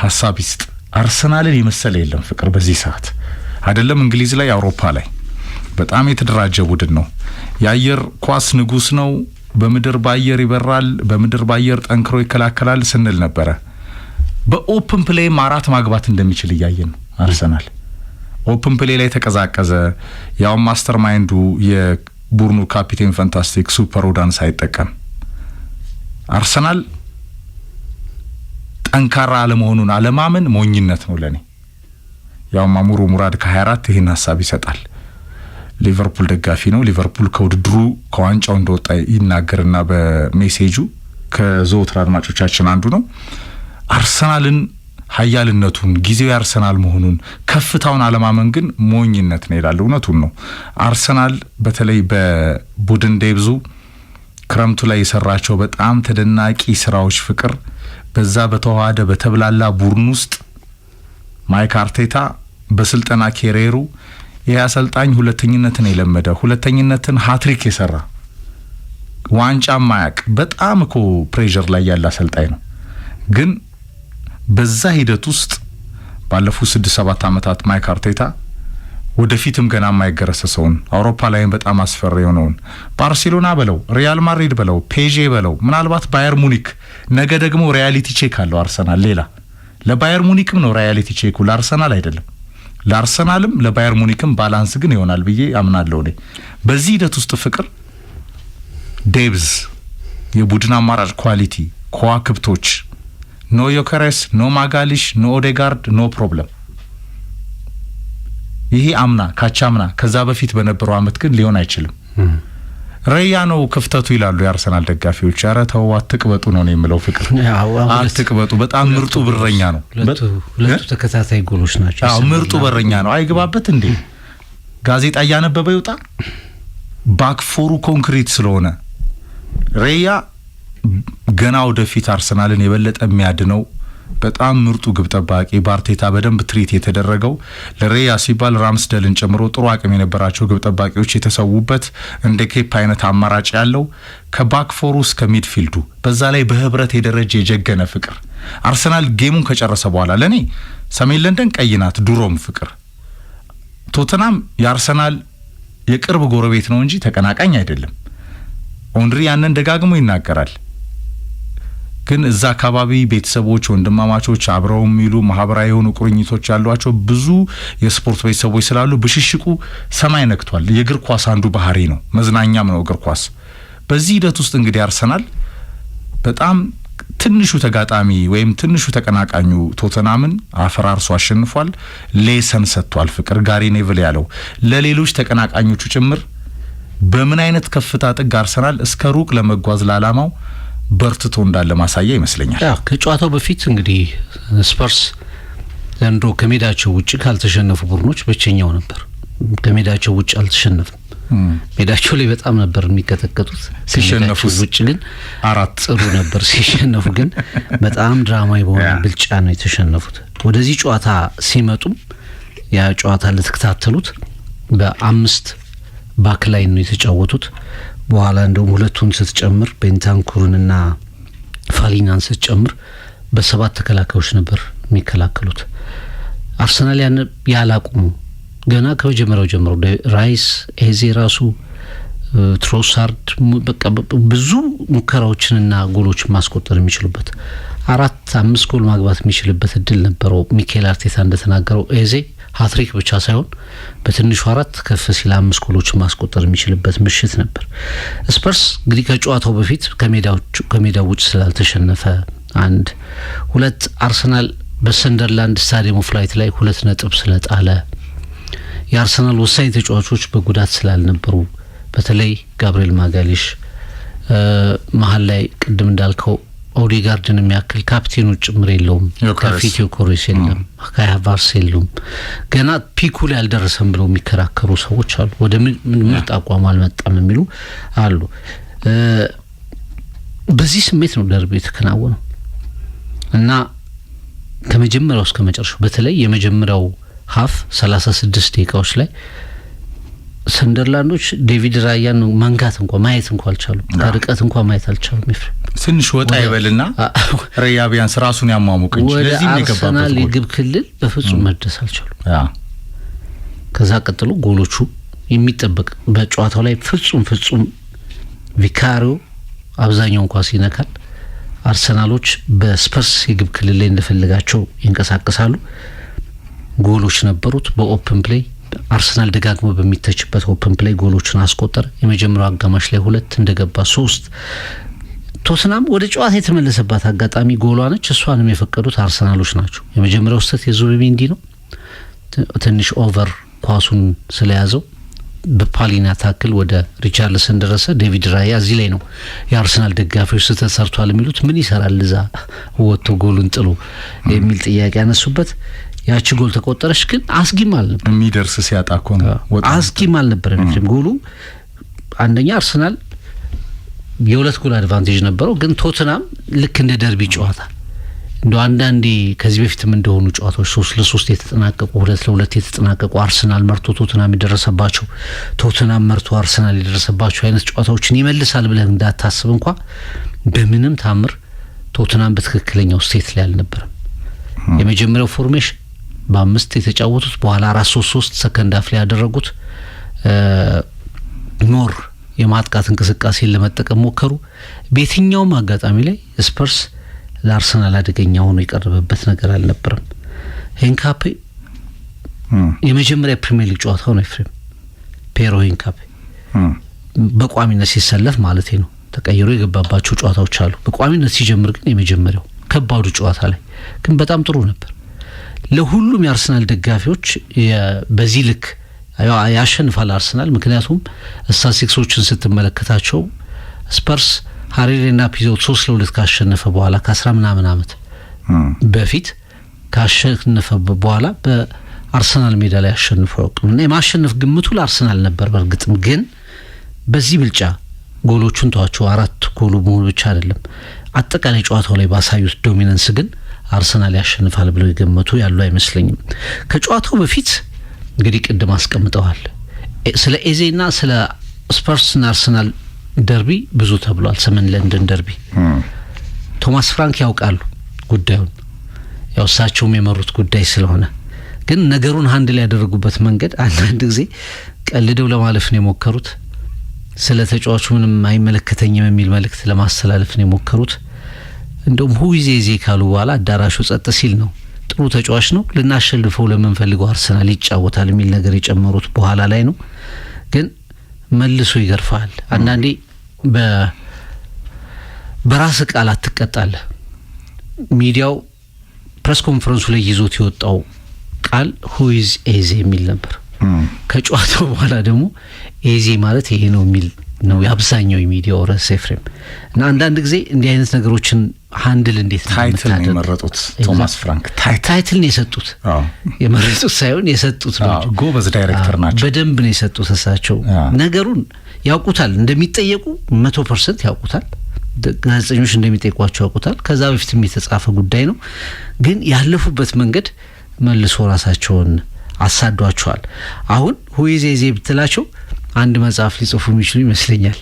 ሐሳብ ይስጥ። አርሰናልን የመሰለ የለም ፍቅር። በዚህ ሰዓት አይደለም እንግሊዝ ላይ አውሮፓ ላይ በጣም የተደራጀ ቡድን ነው። የአየር ኳስ ንጉስ ነው። በምድር ባየር ይበራል፣ በምድር ባየር ጠንክሮ ይከላከላል ስንል ነበረ። በኦፕን ፕሌይ 4 ማግባት እንደሚችል እያየን ነው አርሰናል። ኦፕን ፕሌይ ላይ ተቀዛቀዘ። ያው ማስተር ማይንዱ የቡርኑ ካፒቴን ፋንታስቲክ ሱፐር ኦዳን ሳይጠቀም አርሰናል ጠንካራ አለመሆኑን አለማመን ሞኝነት ነው ለኔ። ያው ማሙሩ ሙራድ ከ24 ይሄን ሐሳብ ይሰጣል። ሊቨርፑል ደጋፊ ነው። ሊቨርፑል ከውድድሩ ከዋንጫው እንደወጣ ይናገርና በሜሴጁ ከዘወትር አድማጮቻችን አንዱ ነው አርሰናልን ኃያልነቱን ጊዜው አርሰናል መሆኑን ከፍታውን አለማመን ግን ሞኝነት ነው ይላል። እውነቱን ነው። አርሰናል በተለይ በቡድን ዴብዙ ክረምቱ ላይ የሰራቸው በጣም ተደናቂ ስራዎች ፍቅር በዛ በተዋሃደ በተብላላ ቡድን ውስጥ ማይክ አርቴታ በስልጠና ኬሪየሩ የአሰልጣኝ ሁለተኝነትን የለመደ ሁለተኝነትን ሃትሪክ የሰራ ዋንጫ ማያቅ በጣም እኮ ፕሬሸር ላይ ያለ አሰልጣኝ ነው። ግን በዛ ሂደት ውስጥ ባለፉት 6-7 አመታት ማይክ አርቴታ ወደፊትም ገና የማይገረሰሰውን አውሮፓ ላይም በጣም አስፈሪ የሆነውን ባርሴሎና በለው ሪያል ማድሪድ በለው ፔዤ በለው ምናልባት ባየር ሙኒክ ነገ ደግሞ ሪያሊቲ ቼክ አለው አርሰናል ሌላ ለባየር ሙኒክም ነው ሪያሊቲ ቼኩ ለአርሰናል አይደለም። ለአርሰናልም ለባየር ሙኒክም ባላንስ ግን ይሆናል ብዬ አምናለሁ እኔ። በዚህ ሂደት ውስጥ ፍቅር ዴብዝ የቡድን አማራጭ ኳሊቲ ከዋክብቶች ኖ ዮከሬስ ኖ ማጋሊሽ ኖ ኦዴጋርድ ኖ ፕሮብለም። ይሄ አምና ካቻምና ከዛ በፊት በነበረው አመት ግን ሊሆን አይችልም። ሬያ ነው ክፍተቱ ይላሉ የአርሰናል ደጋፊዎች። ኧረ ተው አትቅበጡ ነው የምለው ፍቅር አትቅበጡ። በጣም ምርጡ በረኛ ነው። ሁለቱ ተከታታይ ጎሎች ናቸው። አዎ ምርጡ በረኛ ነው። አይግባበት እንዴ ጋዜጣ ያነበበ ይውጣ። ባክፎሩ ኮንክሪት ስለሆነ ሬያ ገና ወደፊት አርሰናልን የበለጠ የሚያድነው በጣም ምርጡ ግብ ጠባቂ በአርቴታ በደንብ ትሪት የተደረገው ለሬያ ሲባል ራምስደልን ጨምሮ ጥሩ አቅም የነበራቸው ግብ ጠባቂዎች የተሰውበት እንደ ኬፕ አይነት አማራጭ ያለው ከባክፎሩ እስከ ሚድፊልዱ በዛ ላይ በህብረት የደረጀ የጀገነ ፍቅር አርሰናል ጌሙን ከጨረሰ በኋላ ለኔ ሰሜን ለንደን ቀይናት ድሮም ፍቅር ቶተናም የአርሰናል የቅርብ ጎረቤት ነው እንጂ ተቀናቃኝ አይደለም። ኦንሪ ያንን ደጋግሞ ይናገራል። ግን እዛ አካባቢ ቤተሰቦች ወንድማማቾች አብረው የሚሉ ማህበራዊ የሆኑ ቁርኝቶች ያሏቸው ብዙ የስፖርት ቤተሰቦች ስላሉ ብሽሽቁ ሰማይ ነክቷል። የእግር ኳስ አንዱ ባህሪ ነው፣ መዝናኛም ነው እግር ኳስ። በዚህ ሂደት ውስጥ እንግዲህ አርሰናል በጣም ትንሹ ተጋጣሚ ወይም ትንሹ ተቀናቃኙ ቶተናምን አፈራርሶ አሸንፏል። ሌሰን ሰጥቷል። ፍቅር ጋሪ ኔቭል ያለው ለሌሎች ተቀናቃኞቹ ጭምር በምን አይነት ከፍታ ጥግ አርሰናል እስከ ሩቅ ለመጓዝ ለዓላማው በርትቶ እንዳለ ማሳያ ይመስለኛል። ከጨዋታው በፊት እንግዲህ ስፐርስ ዘንድሮ ከሜዳቸው ውጭ ካልተሸነፉ ቡድኖች ብቸኛው ነበር። ከሜዳቸው ውጭ አልተሸነፉም። ሜዳቸው ላይ በጣም ነበር የሚቀጠቀጡት። ሲሸነፉ ውጭ ግን አራት ጥሩ ነበር። ሲሸነፉ ግን በጣም ድራማዊ በሆነ ብልጫ ነው የተሸነፉት። ወደዚህ ጨዋታ ሲመጡም ያ ጨዋታ ለተከታተሉት በ5 ባክላይን ነው የተጫወቱት። በኋላ እንደውም ሁለቱን ስትጨምር ቤንታንኩርንና ፋሊናን ስትጨምር በ7 ተከላካዮች ነበር የሚከላከሉት። አርሰናል ያላቁሙ ገና ከመጀመሪያው ጀምሮ ራይስ ኤዜ ራሱ ትሮሳርድ በቃ ብዙ ሙከራዎችንና ጎሎችን ማስቆጠር የሚችሉበት 4-5 ጎል ማግባት የሚችልበት እድል ነበረው። ሚኬል አርቴታ እንደተናገረው ኤዜ ሃትሪክ ብቻ ሳይሆን በትንሹ 4 ከፍ ሲል 5 ጎሎችን ማስቆጠር የሚችልበት ምሽት ነበር። ስፐርስ እንግዲህ ከጨዋታው በፊት ከሜዳው ውጭ ስላልተሸነፈ 1-2 አርሰናል በሰንደርላንድ ስታዲየም ኦፍ ላይት ላይ 2 ነጥብ ስለጣለ የአርሰናል ወሳኝ ተጫዋቾች በጉዳት ስላልነበሩ በተለይ ጋብሪኤል ማጋሊሽ መሀል ላይ ቅድም እንዳልከው ኦዴጋርድን የሚያክል ካፕቴኑ ጭምር የለውም። ከፊት ዮከሬስ የለም፣ ካይ ሃቨርትዝ የሉም። ገና ፒኩ ላይ አልደረሰም ብለው የሚከራከሩ ሰዎች አሉ። ወደ ምርጥ አቋም አልመጣም የሚሉ አሉ። በዚህ ስሜት ነው ደርቤ የተከናወነው እና ከመጀመሪያው እስከ መጨረሻው በተለይ የመጀመሪያው ሀፍ 36 ደቂቃዎች ላይ ሰንደርላንዶች ዴቪድ ራያን መንጋት እንኳን ማየት እንኳን አልቻሉም። ከርቀት እንኳን ማየት አልቻሉም። ትንሽ ወጣ ይበልና ራያ ቢያንስ ራሱን ያሟሙቅ እንጂ ለዚህ ነው የገባበት። አርሰናል የግብ ክልል በፍጹም መድረስ አልቻሉም። ከዛ ቀጥሎ ጎሎቹ የሚጠበቅ በጨዋታው ላይ ፍጹም ቪካሪዮ አብዛኛውን ኳስ ይነካል። አርሰናሎች በስፐርስ የግብ ክልል ላይ እንደፈለጋቸው ይንቀሳቀሳሉ። ጎሎች ነበሩት በኦፕን ፕሌይ። አርሰናል ደጋግሞ በሚተችበት ኦፕን ፕሌይ ጎሎችን አስቆጠረ። የመጀመሪያው አጋማሽ ላይ 2 እንደገባ 3 ቶትናም ወደ ጨዋታ የተመለሰባት አጋጣሚ ጎሏ ነች። እሷንም የፈቀዱት አርሰናሎች ናቸው። የመጀመሪያው ስህተት የዙቢሜንዲ ነው። ትንሽ ኦቨር ኳሱን ስለያዘው በፓሊና ታክል ወደ ሪቻርልሰን ደረሰ። ዴቪድ ራያ እዚህ ላይ ነው የአርሰናል ደጋፊዎች ስህተት ሰርቷል የሚሉት። ምን ይሰራል እዛ ወጥቶ ጎሉን ጥሎ የሚል ጥያቄ ያነሱበት። ያቺ ጎል ተቆጠረች፣ ግን አስጊም አልነበር። የሚደርስ ሲያጣ እኮ ነው አስጊም አልነበረም። ጎሉ አንደኛ አርሰናል የሁለት ጎል አድቫንቴጅ ነበረው፣ ግን ቶትናም ልክ እንደ ደርቢ ጨዋታ እንደው አንዳንዴ ከዚህ በፊትም እንደሆኑ ጨዋታዎች 3-3 የተጠናቀቁ 2-2 የተጠናቀቁ አርሰናል መርቶ ቶትናም የደረሰባቸው ቶትናም መርቶ አርሰናል የደረሰባቸው አይነት ጨዋታዎችን ይመልሳል ብለህ እንዳታስብ እንኳ በምንም ታምር ቶትናም በትክክለኛው ስቴት ላይ አልነበረም። የመጀመሪያው ፎርሜሽን በአምስት የተጫወቱት በኋላ 4-3-3 ሰከንድ አፍ ላይ ያደረጉት ሞር የማጥቃት እንቅስቃሴን ለመጠቀም ሞከሩ። በየትኛውም አጋጣሚ ላይ ስፐርስ ለአርሰናል አደገኛ ሆኖ የቀረበበት ነገር አልነበረም። ሄንካፔ የመጀመሪያ ፕሪሚየር ሊግ ጨዋታው ነው ኤፍሬም ፔሮ ሄንካፔ በቋሚነት ሲሰለፍ ማለት ነው። ተቀይሮ የገባባቸው ጨዋታዎች አሉ። በቋሚነት ሲጀምር ግን የመጀመሪያው ከባዱ ጨዋታ ላይ ግን በጣም ጥሩ ነበር። ለሁሉም የአርሰናል ደጋፊዎች በዚህ ልክ ያሸንፋል አርሰናል። ምክንያቱም ስታቲስቲክሶችን ስትመለከታቸው ስፐርስ ሀሪሪና ፒዞት 3-2 ካሸነፈ በኋላ ከ10 ምናምን ዓመት በፊት ካሸነፈ በኋላ በአርሰናል ሜዳ ላይ አሸንፎ ያውቅም እና የማሸነፍ ግምቱ ለአርሰናል ነበር። በእርግጥም ግን በዚህ ብልጫ ጎሎቹን ተዋቸው 4 ጎሉ መሆኑ ብቻ አይደለም፣ አጠቃላይ ጨዋታው ላይ ባሳዩት ዶሚናንስ ግን አርሰናል ያሸንፋል ብለው የገመቱ ያሉ አይመስለኝም። ከጨዋታው በፊት እንግዲህ ቅድም አስቀምጠዋል ስለ ኤዜና ስለ ስፐርስና አርሰናል ደርቢ ብዙ ተብሏል። ሰመን ለንደን ደርቢ ቶማስ ፍራንክ ያውቃሉ ጉዳዩን፣ ያው እሳቸውም የመሩት ጉዳይ ስለሆነ፣ ግን ነገሩን ሃንድል ያደረጉበት መንገድ አንዳንድ ጊዜ ቀልደው ለማለፍ ነው የሞከሩት። ስለ ተጫዋቹ ምንም አይመለከተኝም የሚል መልእክት ለማስተላለፍ ነው የሞከሩት። እንደውም ሁይዜ ኤዜ ካሉ በኋላ አዳራሹ ጸጥ ሲል ነው ጥሩ ተጫዋች ነው ልናሸልፈው ለምንፈልገው አርሰናል ይጫወታል የሚል ነገር የጨመሩት በኋላ ላይ ነው። ግን መልሶ ይገርፋል። አንዳንዴ በራስ ቃል አትቀጣለህ። ሚዲያው ፕሬስ ኮንፈረንሱ ላይ ይዞት የወጣው ቃል ሁይዝ ኤዜ የሚል ነበር። ከጨዋታው በኋላ ደግሞ ኤዜ ማለት ይሄ ነው የሚል ነው የአብዛኛው የሚዲያው ርዕስ ኤፍሬም። እና አንዳንድ ጊዜ እንዲህ አይነት ነገሮችን ሃንድል እንዴት ታይትል ነው የመረጡት። ቶማስ ፍራንክ ታይትል ነው የሰጡት፣ የመረጡት ሳይሆን የሰጡት ነው። ጎበዝ ዳይሬክተር ናቸው። በደንብ ነው የሰጡት። እሳቸው ነገሩን ያውቁታል፣ እንደሚጠየቁ 100% ያውቁታል። ጋዜጠኞች እንደሚጠይቋቸው ያውቁታል። ከዛ በፊትም የተጻፈ ጉዳይ ነው። ግን ያለፉበት መንገድ መልሶ ራሳቸውን አሳዷቸዋል። አሁን ሁይዜ ብትላቸው አንድ መጽሐፍ ሊጽፉ የሚችሉ ይመስለኛል።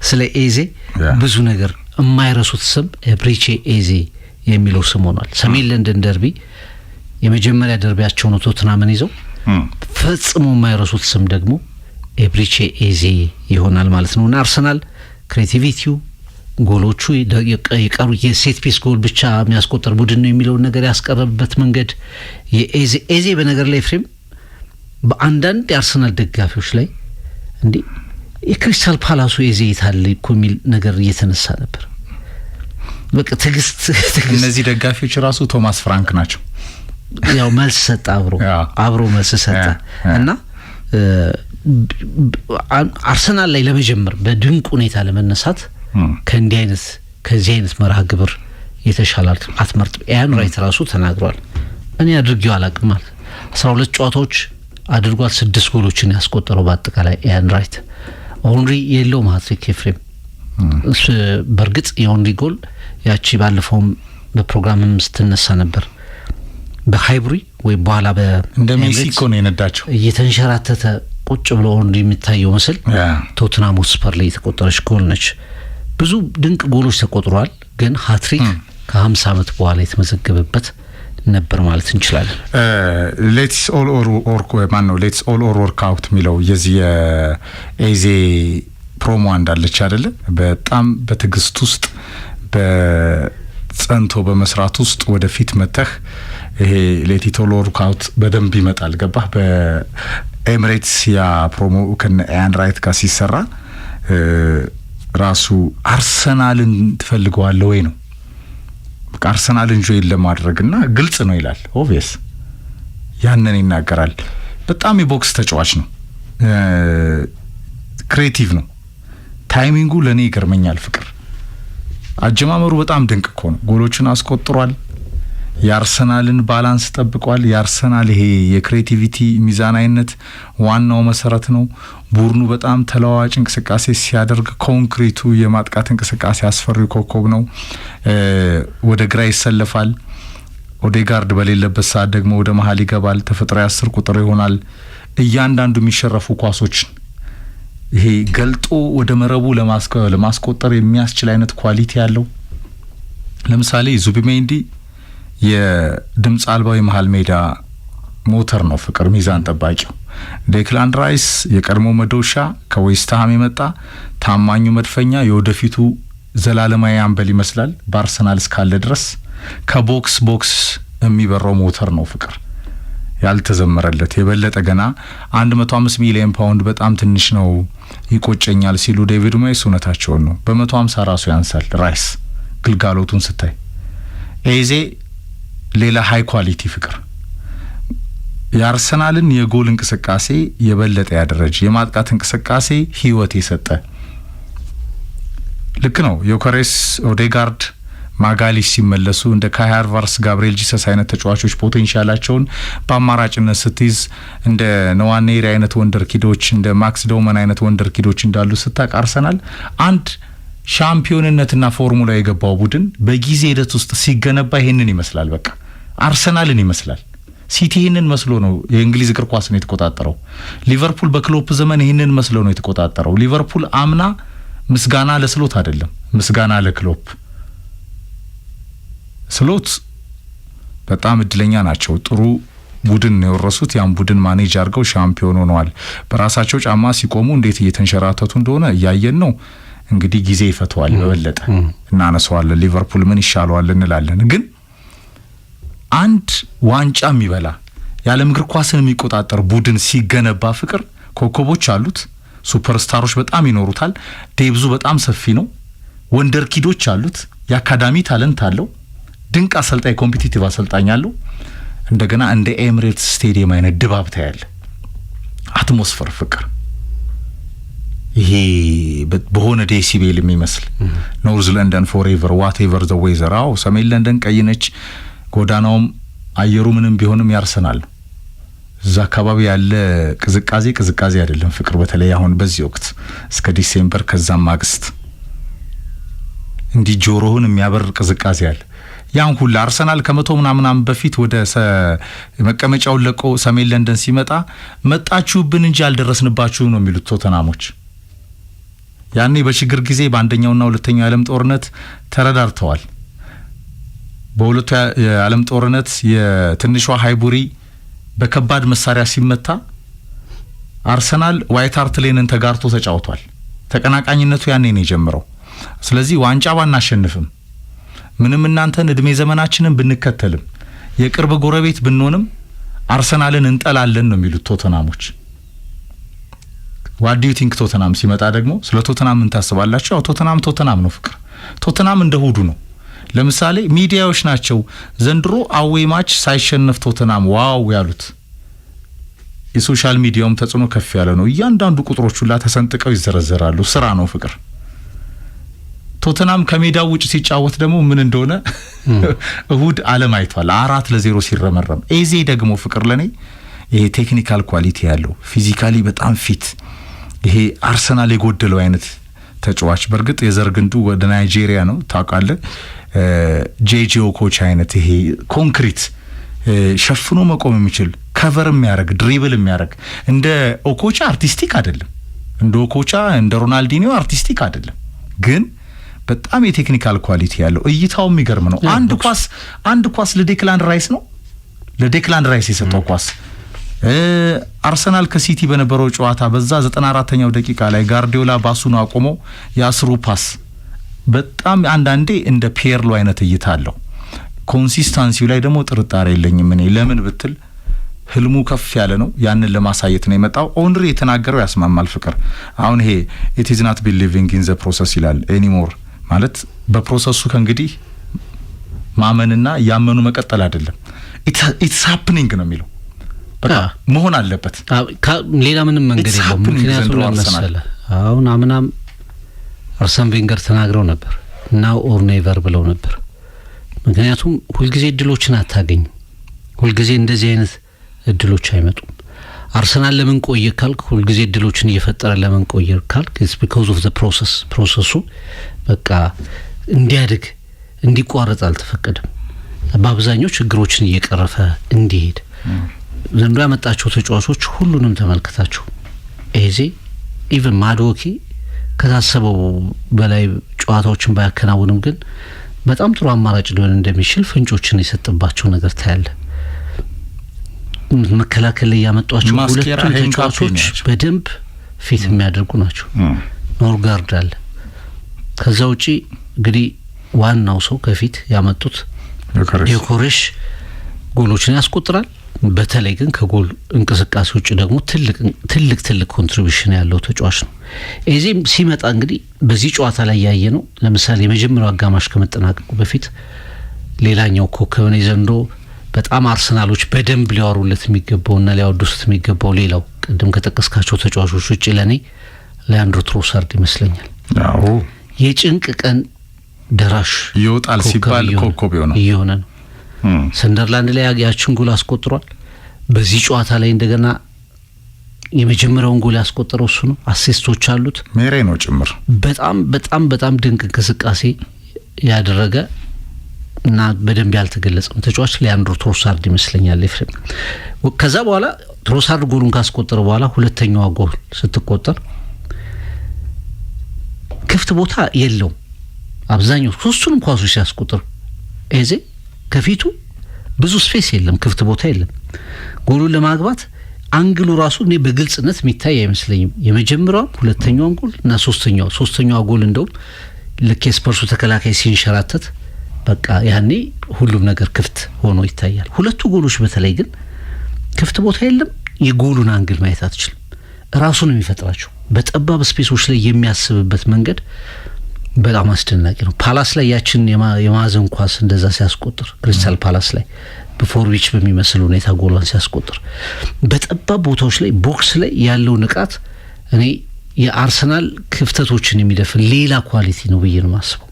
ስለ ኤዜ ብዙ ነገር የማይረሱት ስም ኤብሪቼ ኤዜ የሚለው ስም ሆኗል። ሰሜን ለንደን ደርቢ የመጀመሪያ ደርቢያቸው ነው ቶትናምን ይዘው፣ ፈጽሞ የማይረሱት ስም ደግሞ ኤብሪቼ ኤዜ ይሆናል ማለት ነው። እና አርሰናል ክሬቲቪቲው ጎሎቹ የቀሩ የሴት ፒስ ጎል ብቻ የሚያስቆጠር ቡድን ነው የሚለውን ነገር ያስቀረበበት መንገድ የኤዜ በነገር ላይ ፍሬም በአንዳንድ የአርሰናል ደጋፊዎች ላይ እንዴ የክሪስታል ፓላሱ ኤዜ የታለ እኮ የሚል ነገር እየተነሳ ነበር። በቃ ትግስት እነዚህ ደጋፊዎች ራሱ ቶማስ ፍራንክ ናቸው። ያው መልስ ሰጠ፣ አብሮ መልስ ሰጠ እና አርሰናል ላይ ለመጀመር በድንቅ ሁኔታ ለመነሳት ከዚህ አይነት መርሃ ግብር የተሻለ አትመርጥም። ኢያን ራይት ራሱ ተናግሯል። እኔ አድርጌው አላቅም ማለት 12 ጨዋታዎች አድርጓል፣ 6 ጎሎችን ያስቆጠረው በአጠቃላይ ኢያን ራይት። ኦንሪ የለው ሃትሪክ ኤፍሬም። በእርግጥ የኦንሪ ጎል ያቺ ባለፈውም በፕሮግራምም ስትነሳ ነበር በሃይብሪ ወይ በኋላ እንደ ሜክሲኮ ነው የነዳቸው እየተንሸራተተ ቁጭ ብሎ ኦንሪ የሚታየው ምስል ቶትናም ስፐር ላይ የተቆጠረች ጎል ነች። ብዙ ድንቅ ጎሎች ተቆጥሯል፣ ግን ሃትሪክ ከ50 ዓመት በኋላ የተመዘገበበት ነበር ማለት እንችላለን። ሌትስ ኦል ኦር ወርክ አውት የሚለው የዚህ የኤዜ ፕሮሞ እንዳለች አይደለ? በጣም በትግስት ውስጥ በጸንቶ በመስራት ውስጥ ወደፊት መተህ ይሄ ሌትስ ኦል ወርክ አውት በደንብ ይመጣል። ገባህ? በኤሚሬትስ ያ ፕሮሞ ከኢያን ራይት ጋር ሲሰራ ራሱ አርሰናልን ትፈልገዋለህ ወይ ነው። በቃ አርሰናልን ጆይን ለማድረግና ግልጽ ነው ይላል። ኦብቪየስ ያንን ይናገራል። በጣም የቦክስ ተጫዋች ነው። ክሬቲቭ ነው። ታይሚንጉ ለኔ ይገርመኛል። ፍቅር አጀማመሩ በጣም ድንቅ እኮ ነው። ጎሎችን አስቆጥሯል። የአርሰናልን ባላንስ ጠብቋል። የአርሰናል ይሄ የክሬቲቪቲ ሚዛናዊነት ዋናው መሰረት ነው። ቡድኑ በጣም ተለዋዋጭ እንቅስቃሴ ሲያደርግ ኮንክሪቱ የማጥቃት እንቅስቃሴ አስፈሪ ኮከብ ነው። ወደ ግራ ይሰለፋል። ኦዴጋርድ በሌለበት ሰዓት ደግሞ ወደ መሀል ይገባል። ተፈጥሯዊ 10 ቁጥር ይሆናል። እያንዳንዱ የሚሸረፉ ኳሶችን ይሄ ገልጦ ወደ መረቡ ለማስቆጠር የሚያስችል አይነት ኳሊቲ ያለው። ለምሳሌ ዙቢሜንዲ የድምጽ አልባው የመሃል ሜዳ ሞተር ነው። ፍቅር ሚዛን ጠባቂው ዴክላን ራይስ የቀድሞ መዶሻ ከዌስትሃም የመጣ ታማኙ መድፈኛ የወደፊቱ ዘላለማዊ አምበል ይመስላል። በአርሰናል እስካለ ድረስ ከቦክስ ቦክስ የሚበረው ሞተር ነው። ፍቅር ያልተዘመረለት የበለጠ ገና 105 ሚሊዮን ፓውንድ በጣም ትንሽ ነው ይቆጨኛል ሲሉ ዴቪድ ሞይስ እውነታቸውን ነው። በ150 ራሱ ያንሳል ራይስ ግልጋሎቱን ስታይ። ኤዜ ሌላ ሃይ ኳሊቲ ፍቅር የአርሰናልን የጎል እንቅስቃሴ የበለጠ ያደረጀ የማጥቃት እንቅስቃሴ ህይወት የሰጠ ልክ ነው። ዮከሬስ፣ ኦዴጋርድ፣ ማጋሊሽ ሲመለሱ እንደ ካይ ሃቨርትዝ፣ ጋብሪኤል ጂሰስ አይነት ተጫዋቾች ፖቴንሻላቸውን በአማራጭነት ስትይዝ እንደ ነዋኔሪ አይነት ወንደር ኪዶች እንደ ማክስ ዶመን አይነት ወንደር ኪዶች እንዳሉ ስታቅ አርሰናል አንድ ሻምፒዮንነትና ፎርሙላ የገባው ቡድን በጊዜ ሂደት ውስጥ ሲገነባ ይሄንን ይመስላል። በቃ አርሰናልን ይመስላል። ሲቲ ይሄንን መስሎ ነው የእንግሊዝ እግር ኳስ ነው የተቆጣጠረው። ሊቨርፑል በክሎፕ ዘመን ይሄንን መስሎ ነው የተቆጣጠረው። ሊቨርፑል አምና ምስጋና ለስሎት አይደለም፣ ምስጋና ለክሎፕ። ስሎት በጣም እድለኛ ናቸው። ጥሩ ቡድን ነው የወረሱት። ያን ቡድን ማኔጅ አድርገው ሻምፒዮን ሆነዋል። በራሳቸው ጫማ ሲቆሙ እንዴት እየተንሸራተቱ እንደሆነ እያየን ነው። እንግዲህ ጊዜ ይፈተዋል። በበለጠ እናነሳዋለን። ሊቨርፑል ምን ይሻለዋል እንላለን። ግን አንድ ዋንጫ የሚበላ የዓለም እግር ኳስን የሚቆጣጠር ቡድን ሲገነባ ፍቅር ኮከቦች አሉት። ሱፐርስታሮች በጣም ይኖሩታል። ዴብዙ በጣም ሰፊ ነው። ወንደር ኪዶች አሉት። የአካዳሚ ታለንት አለው። ድንቅ አሰልጣኝ፣ ኮምፒቲቲቭ አሰልጣኝ አለው። እንደገና እንደ ኤሚሬትስ ስቴዲየም አይነት ድባብ ታያለ። አትሞስፈር ፍቅር ይሄ በሆነ ዴሲቤል የሚመስል ኖርዝ ለንደን ፎሬቨር ዋትኤቨር ዘ ዌዘር። አዎ ሰሜን ለንደን ቀይ ነች። ጎዳናውም አየሩ ምንም ቢሆንም ያርሰናል። እዛ አካባቢ ያለ ቅዝቃዜ አይደለም ፍቅር። በተለይ አሁን በዚህ ወቅት እስከ ዲሴምበር ከዛም ማግስት እንዲህ ጆሮህን የሚያበር ቅዝቃዜ አለ። ያን ሁሉ አርሰናል ከመቶ ምናምን በፊት ወደ መቀመጫውን ለቆ ሰሜን ለንደን ሲመጣ መጣችሁብን እንጂ አልደረስንባችሁ ነው የሚሉት ቶተናሞች። ያኔ በችግር ጊዜ በአንደኛውና ሁለተኛው የዓለም ጦርነት ተረዳርተዋል። በሁለቱ የዓለም ጦርነት የትንሿ ሃይቡሪ በከባድ መሳሪያ ሲመታ አርሰናል ዋይት ሃርት ሌንን ተጋርቶ ተጫውቷል። ተቀናቃኝነቱ ያኔ ነው የጀመረው። ስለዚህ ዋንጫ ባናሸንፍም ምንም እናንተን እድሜ ዘመናችንን ብንከተልም የቅርብ ጎረቤት ብንሆንም አርሰናልን እንጠላለን ነው የሚሉት ቶተናሞች። ዋት ዱ ዩ ቲንክ ቶተናም ሲመጣ ደግሞ ስለ ቶተናም ምን ታስባላችሁ? ያው ቶተናም ነው ፍቅር። ቶተናም እንደ ሁዱ ነው። ለምሳሌ ሚዲያዎች ናቸው ዘንድሮ አዌ ማች ሳይሸነፍ ቶተናም ዋው ያሉት። የሶሻል ሚዲያውም ተጽዕኖ ከፍ ያለ ነው። እያንዳንዱ ቁጥሮች ሁላ ተሰንጥቀው ይዘረዘራሉ። ስራ ነው ፍቅር። ቶተናም ከሜዳው ውጭ ሲጫወት ደግሞ ምን እንደሆነ እሁድ ዓለም አይቷል። 4-0 ሲረመረም። ኤዜ ደግሞ ፍቅር ለኔ ይሄ ቴክኒካል ኳሊቲ ያለው ፊዚካሊ በጣም ፊት ይሄ አርሰናል የጎደለው አይነት ተጫዋች። በርግጥ የዘር ግንዱ ወደ ናይጄሪያ ነው ታውቃለህ። ጄጄ ኦኮቻ አይነት ይሄ ኮንክሪት ሸፍኖ መቆም የሚችል ከቨር የሚያደርግ ድሪብል የሚያደርግ እንደ ኦኮቻ አርቲስቲክ አይደለም። እንደ ኦኮቻ እንደ ሮናልዲኒዮ አርቲስቲክ አይደለም። ግን በጣም የቴክኒካል ኳሊቲ ያለው እይታው የሚገርም ነው። አንድ ኳስ ለዴክላን ራይስ ነው ለዴክላን ራይስ የሰጠው ኳስ። አርሰናል ከሲቲ በነበረው ጨዋታ በዛ 94ኛው ደቂቃ ላይ ጋርዲዮላ ባሱን አቆሞ ያስሩ ፓስ በጣም አንዳንዴ እንደ ፒየርሎ አይነት እይታ አለው። ኮንሲስታንሲው ላይ ደግሞ ጥርጣሬ የለኝም እኔ። ለምን ብትል ህልሙ ከፍ ያለ ነው። ያንን ለማሳየት ነው የመጣው። ኦንሪ የተናገረው ያስማማል። ፍቅር አሁን ይሄ it is not believing in the process ይላል anymore ማለት በፕሮሰሱ ከእንግዲህ ማመንና ያመኑ መቀጠል አይደለም። it's happening ነው የሚለው። በቃ መሆን አለበት። ሌላ ምንም መንገድ የለም። ምክንያቱም ለምሳሌ አሁን አምናም አርሰን ቬንገር ተናግረው ነበር now or never ብለው ነበር። ምክንያቱም ሁልጊዜ እድሎችን አታገኝም። ሁልጊዜ እንደዚህ አይነት እድሎች አይመጡም። አርሰናል ለምን ቆየ ካልክ ሁልጊዜ እድሎችን እየፈጠረ ለምን ቆየ ካልክ it's because of the process ፕሮሰሱ በቃ እንዲያድግ እንዲቋረጥ አልተፈቀደም። በአብዛኛው ችግሮችን እየቀረፈ እንዲሄድ ዘንድሮ ያመጣቸው ተጫዋቾች ሁሉንም ተመልክታቸው ኤዜ ኢቭን ማዶኪ ከታሰበው በላይ ጨዋታዎችን ባያከናውንም ግን በጣም ጥሩ አማራጭ ሊሆን እንደሚችል ፍንጮችን የሰጠባቸው ነገር ታያለ። መከላከል ላይ ያመጧቸው ሁለቱ ተጫዋቾች በደንብ ፊት የሚያደርጉ ናቸው። ኖርጋርድ አለ። ከዛ ውጪ እንግዲህ ዋናው ሰው ከፊት ያመጡት ዮኬሬሽ ጎሎችን ያስቆጥራል። በተለይ ግን ከጎል እንቅስቃሴ ውጪ ደግሞ ትልቅ ኮንትሪቢዩሽን ያለው ተጫዋች ነው። ኤዜም ሲመጣ እንግዲህ በዚህ ጨዋታ ላይ ያየ ነው። ለምሳሌ የመጀመሪያው አጋማሽ ከመጠናቀቁ በፊት ሌላኛው ኮከብ ነው ዘንድሮ በጣም አርሰናሎች በደንብ ሊያወሩለት የሚገባውና ሊያወድሱት የሚገባው ሌላው ቅድም ከጠቀስካቸው ተጫዋቾች ውጪ ለኔ ሊያንድሮ ትሮሳርድ ይመስለኛል። አዎ የጭንቅ ቀን ደራሽ ይወጣል ሲባል ኮከብ ይሆነ ነው። ሰንደርላንድ ላይ ያችን ጎል አስቆጥሯል። በዚህ ጨዋታ ላይ እንደገና የመጀመሪያውን ጎል ያስቆጠረው እሱ ነው። አሲስቶች አሉት ሜሬ ነው ጭምር። በጣም ድንቅ እንቅስቃሴ ያደረገ እና በደንብ ያልተገለጸው ተጫዋች ሊያንድሮ ትሮሳርድ ይመስለኛል። ኤፍሬም ከዛ በኋላ ትሮሳርድ ጎሉን ካስቆጠረ በኋላ ሁለተኛዋ ጎል ስትቆጠር ክፍት ቦታ የለውም። አብዛኛው ሶስቱንም ኳሶች ሲያስቆጥር ኤዜ ከፊቱ ብዙ ስፔስ የለም፣ ክፍት ቦታ የለም። ጎሉን ለማግባት አንግሉ ራሱ እኔ በግልጽነት የሚታይ አይመስለኝም። የመጀመሪያው ሁለተኛው ጎል እና ሶስተኛው ጎል እንደውም ለኬስፐርሱ ተከላካይ ሲንሸራተት በቃ ያኔ ሁሉም ነገር ክፍት ሆኖ ይታያል። ሁለቱ ጎሎች በተለይ ግን ክፍት ቦታ የለም። የጎሉን አንግል ማየት አትችልም። ራሱ ነው የሚፈጥራቸው። በጠባብ ስፔሶች ላይ የሚያስብበት መንገድ በጣም አስደናቂ ነው። ፓላስ ላይ ያችን የማዕዘን ኳስ እንደዛ ሲያስቆጥር ክሪስታል ፓላስ ላይ በፎርዊች በሚመስል ሁኔታ ጎሏን ሲያስቆጥር በጠባብ ቦታዎች ላይ ቦክስ ላይ ያለው ንቃት እኔ የአርሰናል ክፍተቶችን የሚደፍን ሌላ ኳሊቲ ነው ብዬ ነው የማስበው።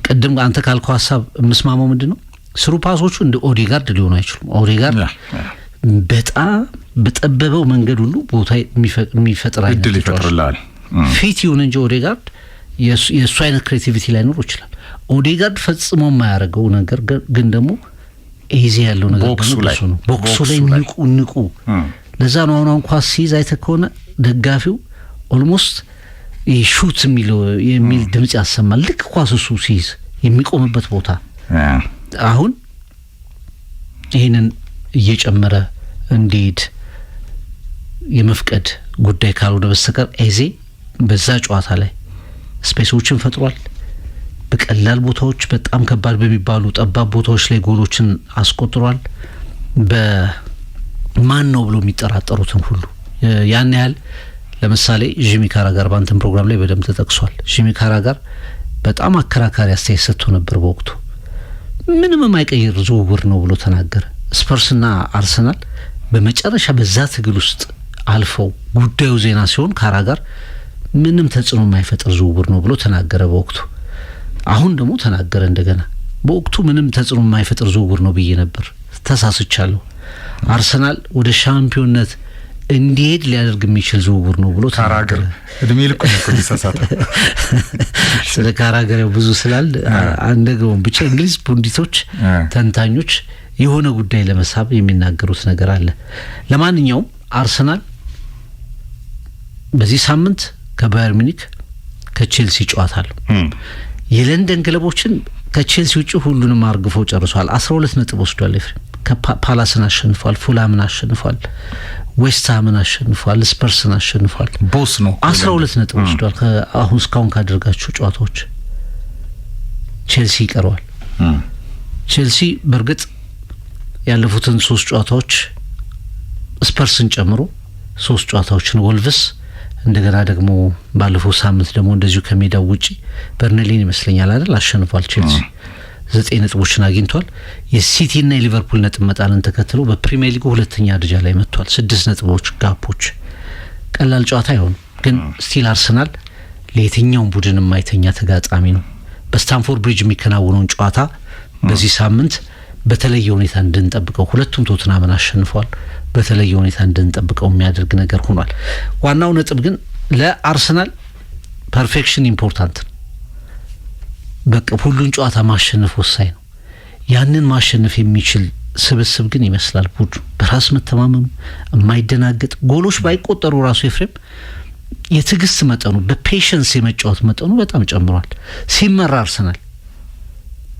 ቅድም አንተ ካልከው ሀሳብ የምስማማው ምንድነው ስሩ ፓሶቹ እንደ ኦዴጋርድ ሊሆኑ አይችሉም። ኦዴጋርድ በጣም በጠበበው መንገድ ሁሉ ቦታ የሚፈጥር አይነት እድል ይፈጥራል። ፊት ይሁን እንጂ ኦዴጋርድ የሱ አይነት ክሬቲቪቲ ላይ ኖር ይችላል። ኦዴጋርድ ፈጽሞ የማያደርገው ነገር ግን ደግሞ ኤዜ ያለው ነገር ነው። ቦክሱ ላይ ንቁ ለዛ ነው አሁን ኳስ ሲይዝ አይተህ ከሆነ ደጋፊው ኦልሞስት ሹት የሚል ድምጽ ያሰማል። ልክ ኳስ እሱ ሲይዝ የሚቆምበት ቦታ አሁን ይሄንን እየጨመረ እንዲሄድ የመፍቀድ ጉዳይ ካልሆነ በስተቀር ኤዜ በዛ ጨዋታ ላይ ስፔሶችን ፈጥሯል። በቀላል ቦታዎች በጣም ከባድ በሚባሉ ጠባብ ቦታዎች ላይ ጎሎችን አስቆጥሯል። በማን ነው ብሎ የሚጠራጠሩትን ሁሉ ያን ያህል ለምሳሌ ጂሚ ካራጋር ባንተን ፕሮግራም ላይ በደንብ ተጠቅሷል። ጂሚ ካራጋር በጣም አከራካሪ አስተያየት ሰጥቶ ነበር በወቅቱ። ምንም የማይቀይር ዝውውር ነው ብሎ ተናገረ። ስፐርስና አርሰናል በመጨረሻ በዛ ትግል ውስጥ አልፈው ጉዳዩ ዜና ሲሆን ካራጋር ምንም ተጽዕኖ የማይፈጥር ዝውውር ነው ብሎ ተናገረ በወቅቱ። አሁን ደግሞ ተናገረ እንደገና በወቅቱ ምንም ተጽዕኖ የማይፈጥር ዝውውር ነው ብዬ ነበር፣ ተሳስቻለሁ። አርሰናል ወደ ሻምፒዮንነት እንዲሄድ ሊያደርግ የሚችል ዝውውር ነው ብሎ ካራገር እድሜ ልኩ ነው ተሳሳተ። ስለ ካራገር ብዙ ስላል አንደግሞም ብቻ እንግሊዝ ፑንዲቶች ተንታኞች የሆነ ጉዳይ ለመሳብ የሚናገሩት ነገር አለ። ለማንኛውም አርሰናል በዚህ ሳምንት ከባየር ሙኒክ ከቼልሲ ጨዋታሉ። የለንደን ክለቦችን ከቼልሲ ውጪ ሁሉንም አርግፎ ጨርሷል። 12 ነጥብ ወስዷል። ኤፍሬም ከፓላስን አሸንፏል፣ ፉላምን አሸንፏል፣ ዌስትሃምን አሸንፏል፣ ስፐርስን አሸንፏል። ቦስ ነው 12 ነጥብ ወስዷል። አሁን እስካሁን ካደረጋቸው ጨዋታዎች ቼልሲ ይቀርዋል። ቼልሲ በርግጥ ያለፉትን 3 ጨዋታዎች ስፐርስን ጨምሮ 3 ጨዋታዎችን ወልቭስ እንደገና ደግሞ ባለፈው ሳምንት ደግሞ እንደዚሁ ከሜዳው ውጪ በርንሊን ይመስለኛል አይደል አሸንፏል። ቼልሲ 9 ነጥቦችን አግኝቷል። የሲቲ እና የሊቨርፑል ነጥብ መጣልን ተከትሎ በፕሪሚየር ሊጉ ሁለተኛ ደረጃ ላይ መጥቷል። 6 ነጥቦች ጋፖች። ቀላል ጨዋታ አይሆንም፣ ግን ስቲል አርሰናል ለየትኛውም ቡድን የማይተኛ ተጋጣሚ ነው። በስታንፎርድ ብሪጅ የሚከናወነውን ጨዋታ በዚህ ሳምንት በተለየ ሁኔታ እንድንጠብቀው፣ ሁለቱም ቶትናምን አሸንፈዋል፣ በተለየ ሁኔታ እንድንጠብቀው የሚያደርግ ነገር ሆኗል። ዋናው ነጥብ ግን ለአርሰናል ፐርፌክሽን ኢምፖርታንት ነው። በቃ ሁሉን ጨዋታ ማሸነፍ ወሳኝ ነው። ያንን ማሸነፍ የሚችል ስብስብ ግን ይመስላል ቡድኑ በራስ መተማመኑ የማይደናገጥ፣ ጎሎች ባይቆጠሩ ራሱ ኤፍሬም የትዕግስት መጠኑ በፔሸንስ የመጫወት መጠኑ በጣም ጨምሯል። ሲመራ አርሰናል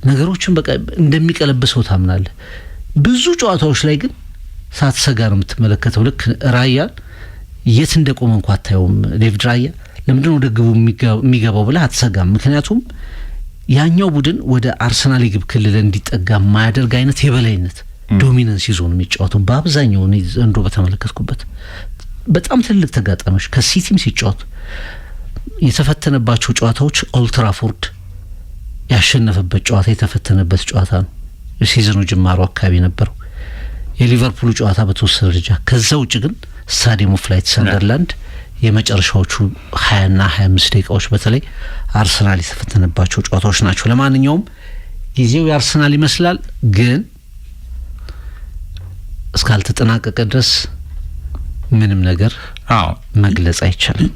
ነገሮችን በቃ እንደሚቀለብሰው ታምናለህ። ብዙ ጨዋታዎች ላይ ግን ሳትሰጋ ነው የምትመለከተው። ልክ ራያን የት እንደቆመ እንኳን አታየውም። ዴቪድ ራያ ለምንድን ነው ወደ ግቡ የሚገባው ብለህ አትሰጋም። ምክንያቱም ያኛው ቡድን ወደ አርሰናል የግብ ክልል እንዲጠጋ የማያደርግ አይነት የበላይነት ዶሚናንስ ይዞ ነው የሚጫወተው። በአብዛኛው እኔ ዘንድሮ በተመለከትኩበት በጣም ትልቅ ተጋጣሚዎች ከሲቲም ሲጫወት የተፈተነባቸው ጨዋታዎች ኦልትራፎርድ ያሸነፈበት ጨዋታ የተፈተነበት ጨዋታ ነው። የሲዝኑ ጅማሮ አካባቢ ነበረው። የሊቨርፑል ጨዋታ በተወሰነ ደረጃ። ከዛ ውጭ ግን ስታዲየም ኦፍ ላይት ሰንደርላንድ የመጨረሻዎቹ 20 እና 25 ደቂቃዎች በተለይ አርሰናል የተፈተነባቸው ጨዋታዎች ናቸው። ለማንኛውም ጊዜው የአርሰናል ይመስላል፣ ግን እስካልተጠናቀቀ ድረስ ምንም ነገር መግለጽ አይቻልም።